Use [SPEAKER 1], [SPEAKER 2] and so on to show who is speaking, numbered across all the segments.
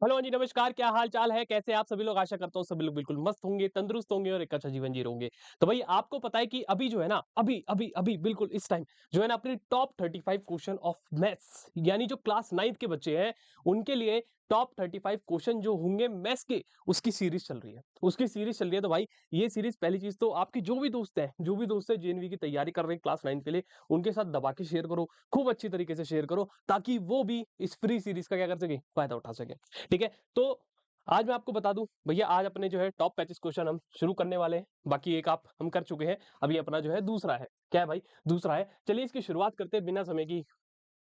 [SPEAKER 1] Hello हाँ जी, नमस्कार, क्या हाल-चाल है? कैसे आप सभी लोग? आशा करता हूँ सभी लोग बिल्कुल मस्त होंगे, तंदुरुस्त होंगे और एक अच्छा जीवन जी रहे होंगे। तो भई आपको पता है कि अभी जो है ना, अभी बिल्कुल इस टाइम जो है ना अपनी टॉप 35 क्वेश्चन ऑफ मैथ्स यानी जो क्लास 9th के बच्चे हैं, उनके लिए टॉप 35 क्वेश्चन जो होंगे मैथ्स के, उसकी सीरीज़ चल रही है। उसकी सीरीज़ चल रही है तो भाई ये सीरीज़ पहली चीज़ तो आपके जो भी दोस्त हैं जेएनवी की तैयारी कर रहे हैं क्लास 9 के लिए, उनके साथ दबा के शेयर करो, खूब अच्छी तरीके से शेयर करो, ताकि वो भी इस फ्री सीरीज़ का क्या कर सकें? फ़ायदा उठा सकें। ठीक है? तो आज मैं आपको बता दूँ भैया आज अपने जो है टॉप 35 क्वेश्चन हम शुरू करने वाले हैं। बाकी एक आप हम कर चुके हैं। अभी अपना जो है दूसरा है। क्या है भाई? दूसरा है। चलिए इसकी शुरुआत करते हैं बिना समय की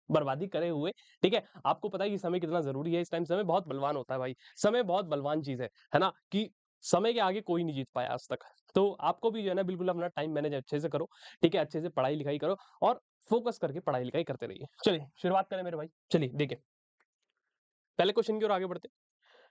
[SPEAKER 1] बर्बादी करे हुए। ठीक है? आपको पता है कि समय कितना ज़रूरी है इस टाइम समय बहुत बलवान होता है भाई। समय बहुत बलवान चीज़ है ना? कि समय के आगे कोई नहीं जीत पाया आज तक। तो आपको भी जो है ना बिल्कुल अपना टाइम मैनेज अच्छे से करो। ठीक है? अच्छे से पढ़ाई-लिखाई करो और फ़ोकस करके पढ़ाई-लिखाई करते रहिए। चलिए शुरुआत करें मेरे भाई। चलिए देखिए, पहले क्वेश्चन की ओर आगे बढ़ते हैं।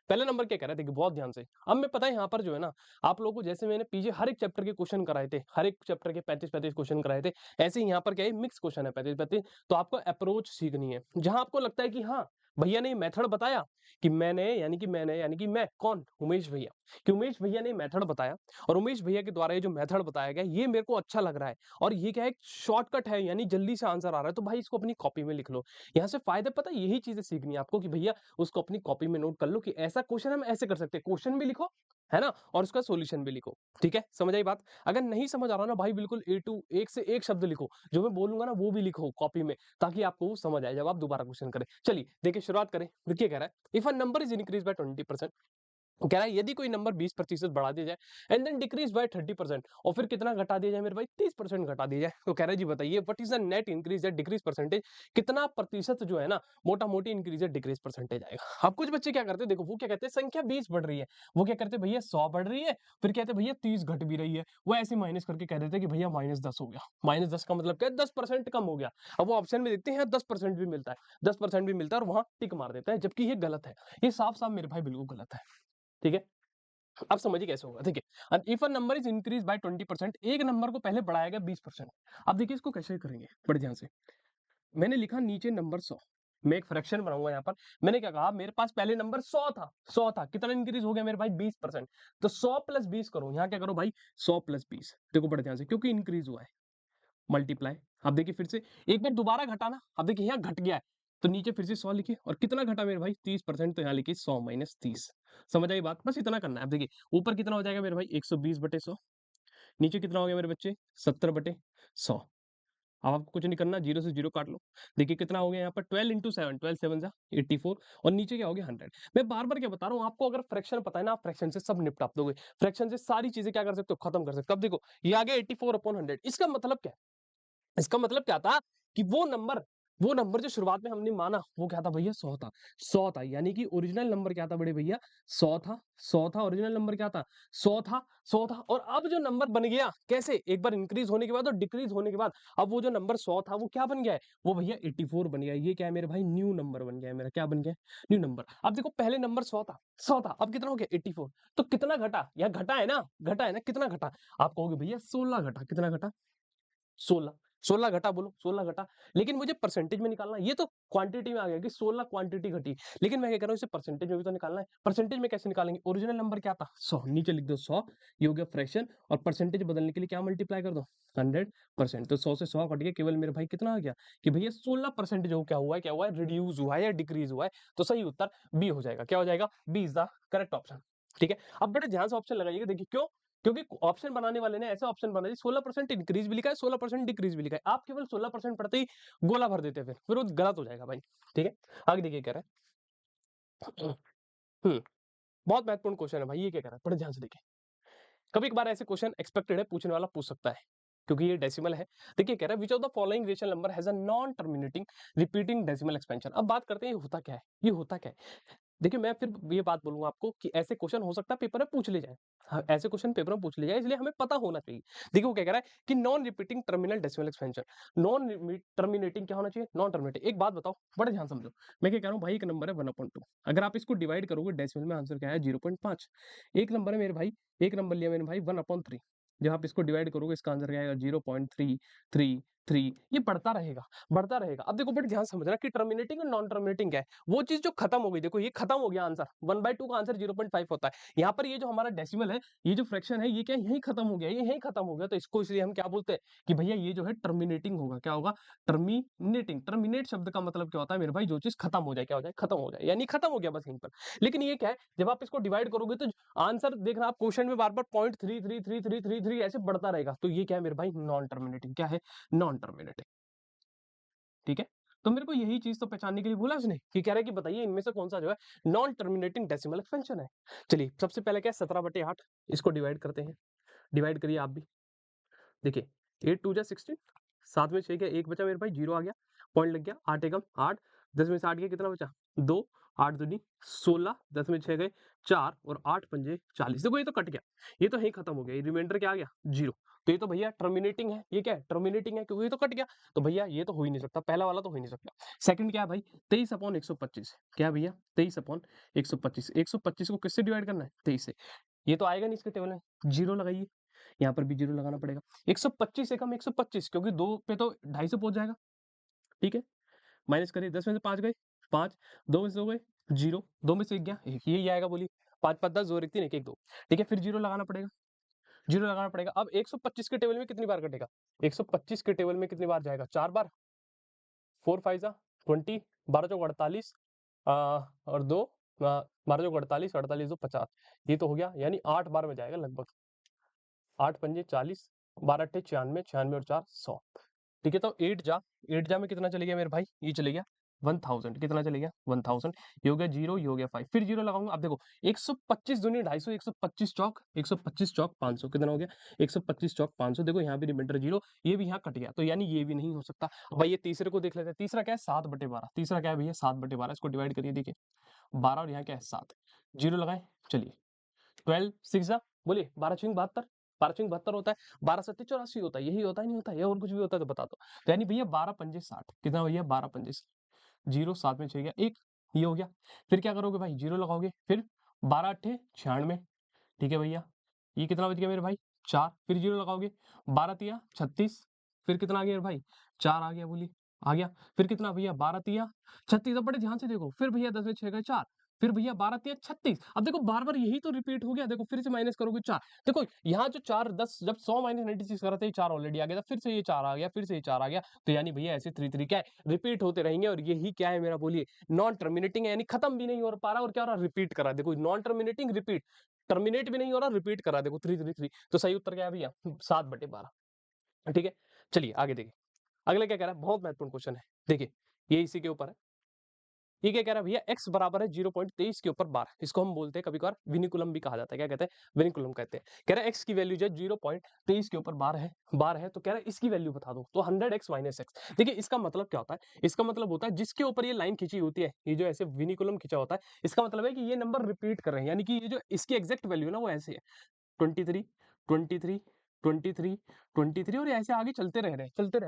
[SPEAKER 1] पहले नंबर क्या कह रहा है देखिए बहुत ध्यान से। अब मैं पता है यहाँ पर जो है ना आप लोगों को जैसे मैंने पीछे हर एक चैप्टर के क्वेश्चन कराए थे, हर एक चैप्टर के 35-35 क्वेश्चन कराए थे, ऐसे ही यहाँ पर क्या है मिक्स क्वेश्चन है 35-35 तो आपको अप्रोच सीखनी है। जहाँ आपको लगता है कि हाँ, भैया ने मेथड बताया कि मैंने यानी कि मैं कौन? उमेश भैया। कि उमेश भैया ने मेथड बताया और उमेश भैया के द्वारा ये जो मेथड बताया गया ये मेरे को अच्छा लग रहा है और ये क्या है शॉर्टकट है यानी जल्दी से आंसर आ रहा है तो भाई इसको अपनी कॉपी में लिख लो। यहाँ से फायदे पता है यही चीज़ें सीखनी है आपको कि भैया उसको अपनी कॉपी में नोट कर लो कि ऐसा क्वेश्चन हम ऐसे कर सकते हैं। क्वेश्चन भी लिखो, है ना? और उसका सॉल्यूशन भी लिखो। ठीक है? समझ आई बात? अगर नहीं समझ आ रहा ना भाई बिल्कुल ए टू एक से एक शब्द लिखो। जो मैं बोलूँगा ना वो भी लिखो कॉपी में ताकि आपको वो समझ आए जब आप दोबारा क्वेश्चन करें। चलिए देखिए शुरुआत करें। फिर क्या कह रहा है? If a number is increased by 20% वो कह रहा है यदि कोई नंबर 20% बढ़ा दिया जाए एंड देन डिक्रीज बाय 30% और फिर कितना घटा दिया जाए मेरे भाई 30% घटा दिया जाए तो कह रहा है जी बताइए what is the net increase या डिक्रीज परसेंटेज कितना प्रतिशत जो है ना मोटा मोटी इंक्रीज या डिक्रीज परसेंटेज आएगा। अब कुछ बच्चे क्या करते हैं देखो वो क्या कहते हैं संख्या 20 बढ़ रही है वो क्या करते हैं भैया 100 बढ़ रही है फिर कहते हैं भैया 30 घट भी रही है वो ऐसे माइनस करके कह देते हैं कि भैया -10 हो गया। -10 का मतलब क्या है 10% कम हो गया। अब वो ऑप्शन में देखते हैं 10% भी मिलता है 10% भी मिलता है और वहां टिक मार देता है जबकि ये गलत है। ये साफ साफ मेरे भाई बिल्कुल गलत है। ठीक है? अब समझिए कैसे होगा देखिए if a number is increase by 20% एक नंबर को पहले बढ़ाया गया 20%। अब देखिए इसको कैसे करेंगे बड़े ध्यान से। मैंने लिखा नीचे नंबर 100 मैं एक फ्रैक्शन बनाऊंगा यहाँ पर। मैंने क्या कहा मेरे पास पहले नंबर 100 था कितना इंक्रीज हो गया मेरे भाई 20%। तो 100 प्लस 20 करो यहाँ क्या करो भाई 100 प्लस 20 देखो बड़े ध्यान से क्योंकि इंक्रीज हुआ है मल्टीप्लाई। अब देखिए फिर से एक बार दोबारा घटाना अब देखिए यहाँ घट गया है तो नीचे फिर से 100 लिखिए और कितना घटा मेरे भाई 30% तो यहाँ लिखिए 100 माइनस 30। समझ आई बात बस इतना करना है। अब देखिए ऊपर कितना हो जाएगा मेरे भाई 120/100 नीचे कितना हो गया मेरे बच्चे 70/100। अब आपको कुछ नहीं करना जीरो से जीरो काट लो। देखिए कितना हो गया यहाँ पर 12 इंटू सेवन 12 सेवन जा 84 और नीचे क्या हो गया 100। मैं बार बार क्या बता रहा हूँ आपको अगर फ्रैक्शन पता है ना आप फ्रैक्शन से सब निपटा दोगे। फ्रैक्शन से सारी चीजें क्या कर सकते हो खत्म कर सकते हो। अब देखो ये आ गया 84/100 इसका मतलब क्या है? इसका मतलब क्या था कि वो नंबर जो शुरुआत में हमने माना वो क्या था भैया 100 था। 100 था यानी कि ओरिजिनल नंबर क्या था बड़े भैया 100 था। 100 था ओरिजिनल नंबर क्या था 100 था। 100 था और अब जो नंबर बन गया कैसे एक बार इंक्रीज होने के बाद और डिक्रीज होने के बाद अब वो जो नंबर 100 था वो क्या बन गया है वो भैया 84 बन गया है। ये क्या है मेरे भाई न्यू नंबर बन गया है मेरा क्या बन गया न्यू नंबर। अब देखो पहले नंबर 100 था अब कितना हो गया 84 तो कितना घटा यहाँ घटा है ना कितना घटा आप कहोगे भैया 16 घटा कितना घटा 16 16 घटा बोलो 16 घटा। लेकिन मुझे परसेंटेज में निकालना है। ये तो क्वांटिटी में आ गया कि 16 क्वांटिटी घटी। लेकिन मैं क्या कह रहा हूँ इसे परसेंटेज में भी तो निकालना है। परसेंटेज में कैसे निकालेंगे ओरिजिनल नंबर क्या था 100 नीचे लिख दो 100 ये हो गया फ्रैक्शन और परसेंटेज बदलने के लिए क्या मल्टीप्लाई कर दो 100%। तो 100 से 100 कट गया केवल मेरे भाई कितना आ गया कि भैया 16% जो क्या हुआ है रिड्यूस हुआ है या डिक्रीज हुआ है। तो सही उत्तर बी हो जाएगा। क्या हो जाएगा B is the correct option. ठीक है? अब बड़े ध्यान से ऑप्शन लगाइएगा देखिए क्यों क्योंकि ऑप्शन बनाने वाले ने ऐसा ऑप्शन बनाया 16% इंक्रीज भी लिखा है 16% डिक्रीज भी लिखा है। आप केवल 16% पढ़ते ही गोला भर देते हैं फिर वो गलत हो जाएगा भाई। ठीक है? आगे देखिए कह रहा है बहुत महत्वपूर्ण क्वेश्चन है भाई ये क्या कह रहा है बड़े ध्यान से देखिए। कभी कभार ऐसे क्वेश्चन एक्सपेक्टेड है पूछने वाला पूछ सकता है क्योंकि ये डेसिमल है। देखिए कह रहा है which of the following rational number has a non terminating repeating decimal expansion. अब बात करते हैं ये होता क्या है। देखिए, मैं फिर ये बात बोलूँगा आपको कि ऐसे क्वेश्चन हो सकता है पेपर में पूछ ले जाए। हाँ, ऐसे क्वेश्चन पेपर में पूछ ले जाए इसलिए हमें पता होना चाहिए। देखिए वो क्या कह रहा है कि non repeating terminal decimal expansion terminating क्या होना चाहिए? Non terminating. एक बात बताओ, बड़े ध्यान से समझो। मैं क्या कह रहा हूँ भाई एक नंबर है 1/2 अगर आप इसको डिवाइड करोगे डेसिमल में आंसर क्या है 0.5। एक नंबर है मेरे भाई एक नंबर लिया मैंने भाई 1/3 जब आप इसको डिवाइड करोगे इसका आंसर क्या आएगा 0.33 3 ये बढ़ता रहेगा, बढ़ता रहेगा। अब देखो बड़े ध्यान से समझना कि टर्मिनेटिंग और नॉन टर्मिनेटिंग क्या है? वो चीज़ जो खत्म हो गई, देखो ये खत्म हो गया आंसर, 1/2 का आंसर 0.5 होता है। यहाँ पर ये जो हमारा डेसिमल है, ये जो फ्रैक्शन है, ये क्या यहीं खत्म हो गया, ये यहीं खत्म हो गया, तो इसको इसलिए हम क्या बोलते हैं कि भैया ये जो है टर्मिनेटिंग होगा। क्या होगा? टर्मिनेटिंग। टर्मिनेट शब्द का मतलब क्या होता है मेरे भाई? जो चीज़ खत्म हो जाए, क्या हो जाए? खत्म हो जाए, यानी खत्म हो गया बस यहीं पर। लेकिन ये क्या है, जब आप इसको डिवाइड करोगे तो आंसर देखना आप क्वेश्चन में बार-बार 0.333333 ऐसे बढ़ता रहेगा। तो ये क्या है मेरे भाई? Non terminating. क्या है? Non terminating. ठीक है? तो मेरे को यही चीज़ तो पहचानने के लिए बोला उसने कि कह रहा है कि बताइए इनमें से कौन-सा जो है नॉन टर्मिनेटिंग डेसिमल एक्सपेंशन है। चलिए, सबसे पहले क्या है 17/8 इसको डिवाइड करते हैं। डिवाइड करिए आप भी। देखिए 8 2 जा 16 7 में 6 गया 1 बचा मेरे भाई 0 आ गया। पॉइंट लग गया 8 एकम 8 10 में से 8 गया कितना बचा? 2 8 दूनी 16 10 में 6 गए 4 और 8 पंजे 40 देखो ये तो कट गया। ये तो यहीं खत्म हो गया। ये रिमाइंडर क्या आ गया? 0 तो ये तो भैया टर्मिनेटिंग है। ये क्या है? टर्मिनेटिंग है क्योंकि ये तो कट गया। तो भैया ये तो हो ही नहीं सकता। पहला वाला तो हो ही नहीं सकता। सेकंड क्या है भाई? 23/125 क्या है भैया? 23/125 125 को किससे डिवाइड करना है? 23 से। ये तो आएगा नहीं इसके टेबल में। 0 लगाइए। यहाँ पर भी 0 लगाना पड़ेगा। 125 एकम 125 क्योंकि 2 पे तो 250 पहुँच जाएगा, ठीक है? माइनस करिए 10 में से 5 गए 5, 2 में से 2 गए 0, 2 में से 1 गया 1 यही आएगा बोलिए। 5 5 10 2 1 3 1 1 2 ठीक है? फिर 0 लगाना पड़ेगा, 0 लगाना पड़ेगा। अब 125 के टेबल में कितनी बार कटेगा? 125 के टेबल में कितनी बार जाएगा? 4 बार, 4 5 जा 20 12 चौक 48 और 2 12 चौक 48 48 2 50 ये तो हो गया यानी 8 बार में जाएगा लगभग। 8 पंजे 40 12 अट्ठे 96 96 और 4 100 ठीक है? तो 8 जा में कितना चले गया मेरे भाई? ये चले गया 1000 कितना चले गया? 1000 ये हो गया 0 ये हो गया 5 फिर 0 लगाऊंगा। अब देखो 125 दूनी 250 125 चौक 500 कितना हो गया? 125 चौक 500 देखो यहाँ भी रिमाइंडर 0 ये भी यहाँ कट गया तो यानी ये भी नहीं हो सकता। अब भाई ये तीसरे को देख लेते हैं। तीसरा क्या है? 7/12 तीसरा क्या है भैया? 7/12 इसको डिवाइड करिए देखिए 12 और यहाँ क्या है 7 0 लगाए चलिए 12 6 जा बोलिए 12 छींग 72 12 छींग 72 होता है 12 सत्ते 84 होता है यही होता है नहीं होता है या और कुछ भी होता है तो बता दो। तो यानी भैया 12 पंजे 60 कितना भैया 12 पंजे 0 7 में 6 गया 1 ये हो गया। फिर क्या करोगे भाई 0 लगाओगे फिर 12 अट्ठे 96 ठीक है भैया ये कितना बच गया मेरे भाई 4 फिर 0 लगाओगे 12 तिया 36 फिर कितना आ गया मेरे भाई 4 आ गया बोलिए आ गया फिर कितना भैया 12 तिया 36 अब बड़े ध्यान से देखो फिर भैया 10 में 6 गए 4 फिर भैया 12 तिया 36 अब देखो बार-बार यही तो रिपीट हो गया देखो फिर से माइनस करोगे 4 देखो यहाँ जो 4 10 जब 100 माइनस 96 कर रहे थे 4 ऑलरेडी आ गया था फिर से ये 4 आ गया फिर से ये 4 आ गया तो यानी भैया ऐसे 3 क्या है रिपीट होते रहेंगे और यही क्या है मेरा बोलिए नॉन टर्मिनेटिंग है यानी खत्म भी नहीं हो पा रहा और क्या हो रहा रिपीट कर रहा है देखो नॉन टर्मिनेटिंग रिपीट टर्मिनेट भी नहीं हो रहा रिपीट कर रहा है देखो 3 तो सही उत्तर क्या है भैया 7/12 ठीक है। चलिए आगे देखिए अगला क्या कह रहा है बहुत महत्वपूर्ण क्वेश्चन है देखिए ये इसी के ऊपर है। ये क्या कह रहा है भैया x बराबर है 0.23 के ऊपर 12 इसको हम बोलते हैं कभी कभार विनिकुलम भी कहा जाता है क्या कहते हैं विनिकुलम कहते हैं। कह रहा है x की वैल्यू जो है 0.23 के ऊपर 12 है तो कह रहा है इसकी वैल्यू बता दो तो 100x माइनस x देखिए इसका मतलब क्या होता है इसका मतलब होता है जिसके ऊपर ये लाइन खींची होती है ये जो ऐसे विनिकुलम खींचा होता है इसका मतलब है कि ये नंबर रिपीट कर रहे हैं यानी कि ये जो इसकी एग्जैक्ट वैल्यू है ना वो ऐसे है 23 23 23 23 और ऐसे आगे चलते रह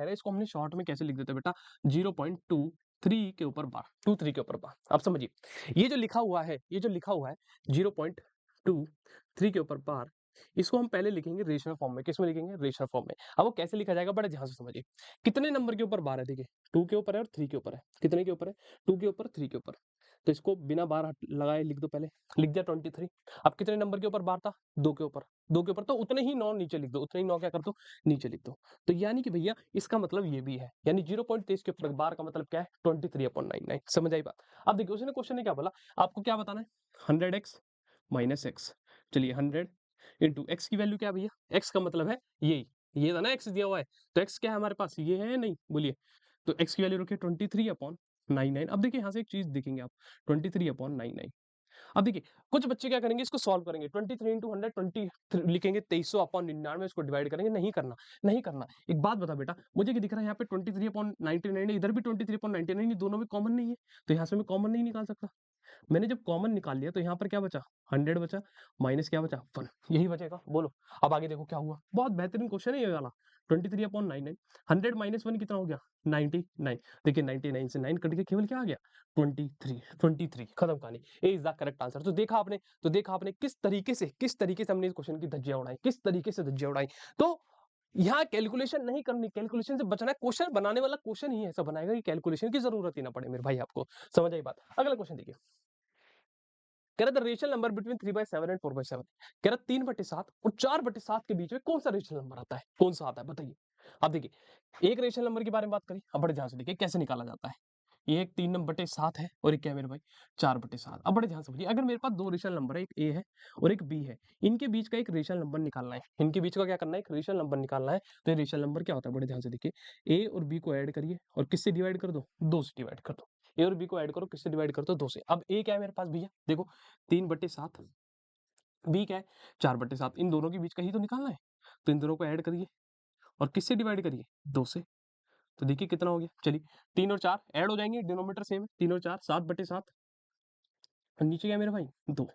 [SPEAKER 1] रहे इसको हमने शॉर्ट में कैसे लिख देते हैं बेटा 0.23 के ऊपर बार 23 के ऊपर बार आप समझिए ये जो लिखा हुआ है 0.23 के ऊपर बार इसको हम पहले लिखेंगे रेशनल फॉर्म में किसमें लिखेंगे रेशनल फॉर्म में। अब वो कैसे लिखा जाएगा बड़े ध्यान से समझिए कितने नंबर के ऊपर बार है देखिए 2 के ऊपर है और 3 के ऊपर है कितने के ऊपर है 2 के ऊपर 3 के ऊपर तो इसको बिना बार लगाए लिख दो पहले लिख दिया 23। अब कितने नंबर के ऊपर बार था 2 के ऊपर 2 के ऊपर तो उतने ही 9 नीचे लिख दो उतने ही 9 क्या कर दो नीचे लिख दो। तो यानी कि भैया इसका मतलब ये भी है यानी 0.23 के ऊपर बार का मतलब क्या है 23/99 समझ आई बात। अब देखिए उसने क्वेश्चन ने क्या बोला आपको क्या बताना है 100x माइनस एक्स चलिए 100 इंटू एक्स की वैल्यू क्या है भैया एक्स का मतलब है यही ये था ना एक्स दिया हुआ है तो एक्स क्या है हमारे पास ये है नहीं बोलिए तो एक्स की वैल्यू रखिए 23/99। अब देखिए यहाँ से एक चीज देखेंगे आप 23/99। अब देखिए कुछ बच्चे क्या करेंगे इसको सॉल्व करेंगे 23 इंटू 100 लिखेंगे 2300/99 इसको डिवाइड करेंगे नहीं करना नहीं करना। एक बात बता बेटा मुझे क्या दिख रहा है यहाँ पे 23/99 है इधर भी 23/99 है दोनों में कॉमन नहीं है तो यहाँ से मैं कॉमन नहीं निकाल सकता। मैंने जब कॉमन निकाल लिया तो यहाँ पर क्या बचा 100 बचा माइनस क्या बचा 1 यही बचेगा बोलो। अब आगे देखो क्या हुआ बहुत बेहतरीन क्वेश्चन है ये वाला 23/99 100 माइनस 1 कितना हो गया 99 देखिए 99 से 9 कट के केवल क्या आ गया 23 खत्म कहानी ए इज द करेक्ट आंसर। तो देखा आपने किस तरीके से हमने इस क्वेश्चन की धज्जियां उड़ाई किस तरीके से धज्जियां उड़ाई। तो यहाँ कैलकुलेशन नहीं करनी, कैलकुलेशन से बचना है। क्वेश्चन बनाने वाला क्वेश्चन ही ऐसा बनाएगा कि कैलकुलेशन की जरूरत ही ना पड़े मेरे भाई आपको। समझ आई बात? अगला क्वेश्चन देखिए। कह रहा the rational number between 3/7 and 4/7। कह रहा 3/7 और 4/7 के बीच में कौन सा रेशनल नंबर आता है? कौन सा आता है बताइए? अब देखिए, एक रेशनल नंबर के बारे में बात करें, अब बड़े ध्यान से देखिए कैसे निकाला जाता है। ये एक 3/7 है और एक क्या है मेरे भाई? 4/7। अब बड़े ध्यान से समझिए, अगर मेरे पास दो रेशनल नंबर है, एक ए है और एक बी है, इनके बीच का एक रेशनल नंबर निकालना है। इनके बीच का क्या करना है? एक रेशनल नंबर निकालना है। तो ये रेशनल नंबर क्या होता है? बड़े ध्यान से देखिए, ए और बी को ऐड करिए और किससे डिवाइड कर दो? 2 से डिवाइड कर दो। ए और बी को ऐड करो, किससे डिवाइड कर दो? 2 से। अब ए क्या है मेरे पास भैया? देखो 3/7, बी क्या है? 4/7। इन दोनों के बीच का ही तो निकालना है। तो इन दोनों को ऐड करिए और किससे डिवाइड करिए? 2 से। तो देखिए कितना हो गया? चलिए 3 और 4 ऐड हो जाएंगे, डिनोमिनेटर सेम है। 3 और 4 7/7 और नीचे क्या है मेरे भाई? 2।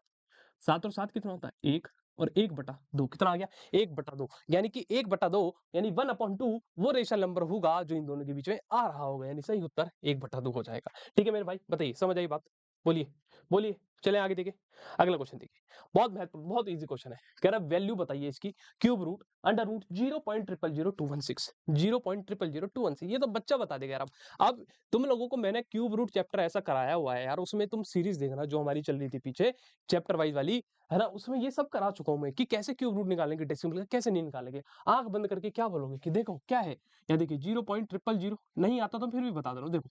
[SPEAKER 1] 7 और 7 कितना होता है? 1 और 1/2 कितना आ गया? 1/2 यानी कि 1/2 यानी 1/2 वो रेशनल नंबर होगा जो इन दोनों के बीच में आ रहा होगा, यानी सही उत्तर 1/2 हो जाएगा। ठीक है मेरे भाई, बताइए समझ आई बात? बोलिए, बोलिए। चलें आगे देखिए। अगला क्वेश्चन देखिए। बहुत महत्वपूर्ण, बहुत ईज़ी क्वेश्चन है। कह रहा है वैल्यू बताइए इसकी, क्यूब रूट अंडर रूट 0.000216 0.000216। ये तो बच्चा बता देगा यार। अब तुम लोगों को मैंने क्यूब रूट चैप्टर ऐसा कराया हुआ है यार, उसमें तुम सीरीज देखना जो हमारी चल रही थी पीछे, चैप्टर वाइज वाली, है ना? उसमें ये सब करा चुका हूँ मैं कि कैसे क्यूब रूट निकालेंगे, डेसिमल का कैसे नहीं निकालेंगे। आँख बंद करके क्या बोलोगे कि देखो क्या है? यहाँ देखिए 0.000 नहीं आता तो फिर भी बता दे रहा हूँ। देखो,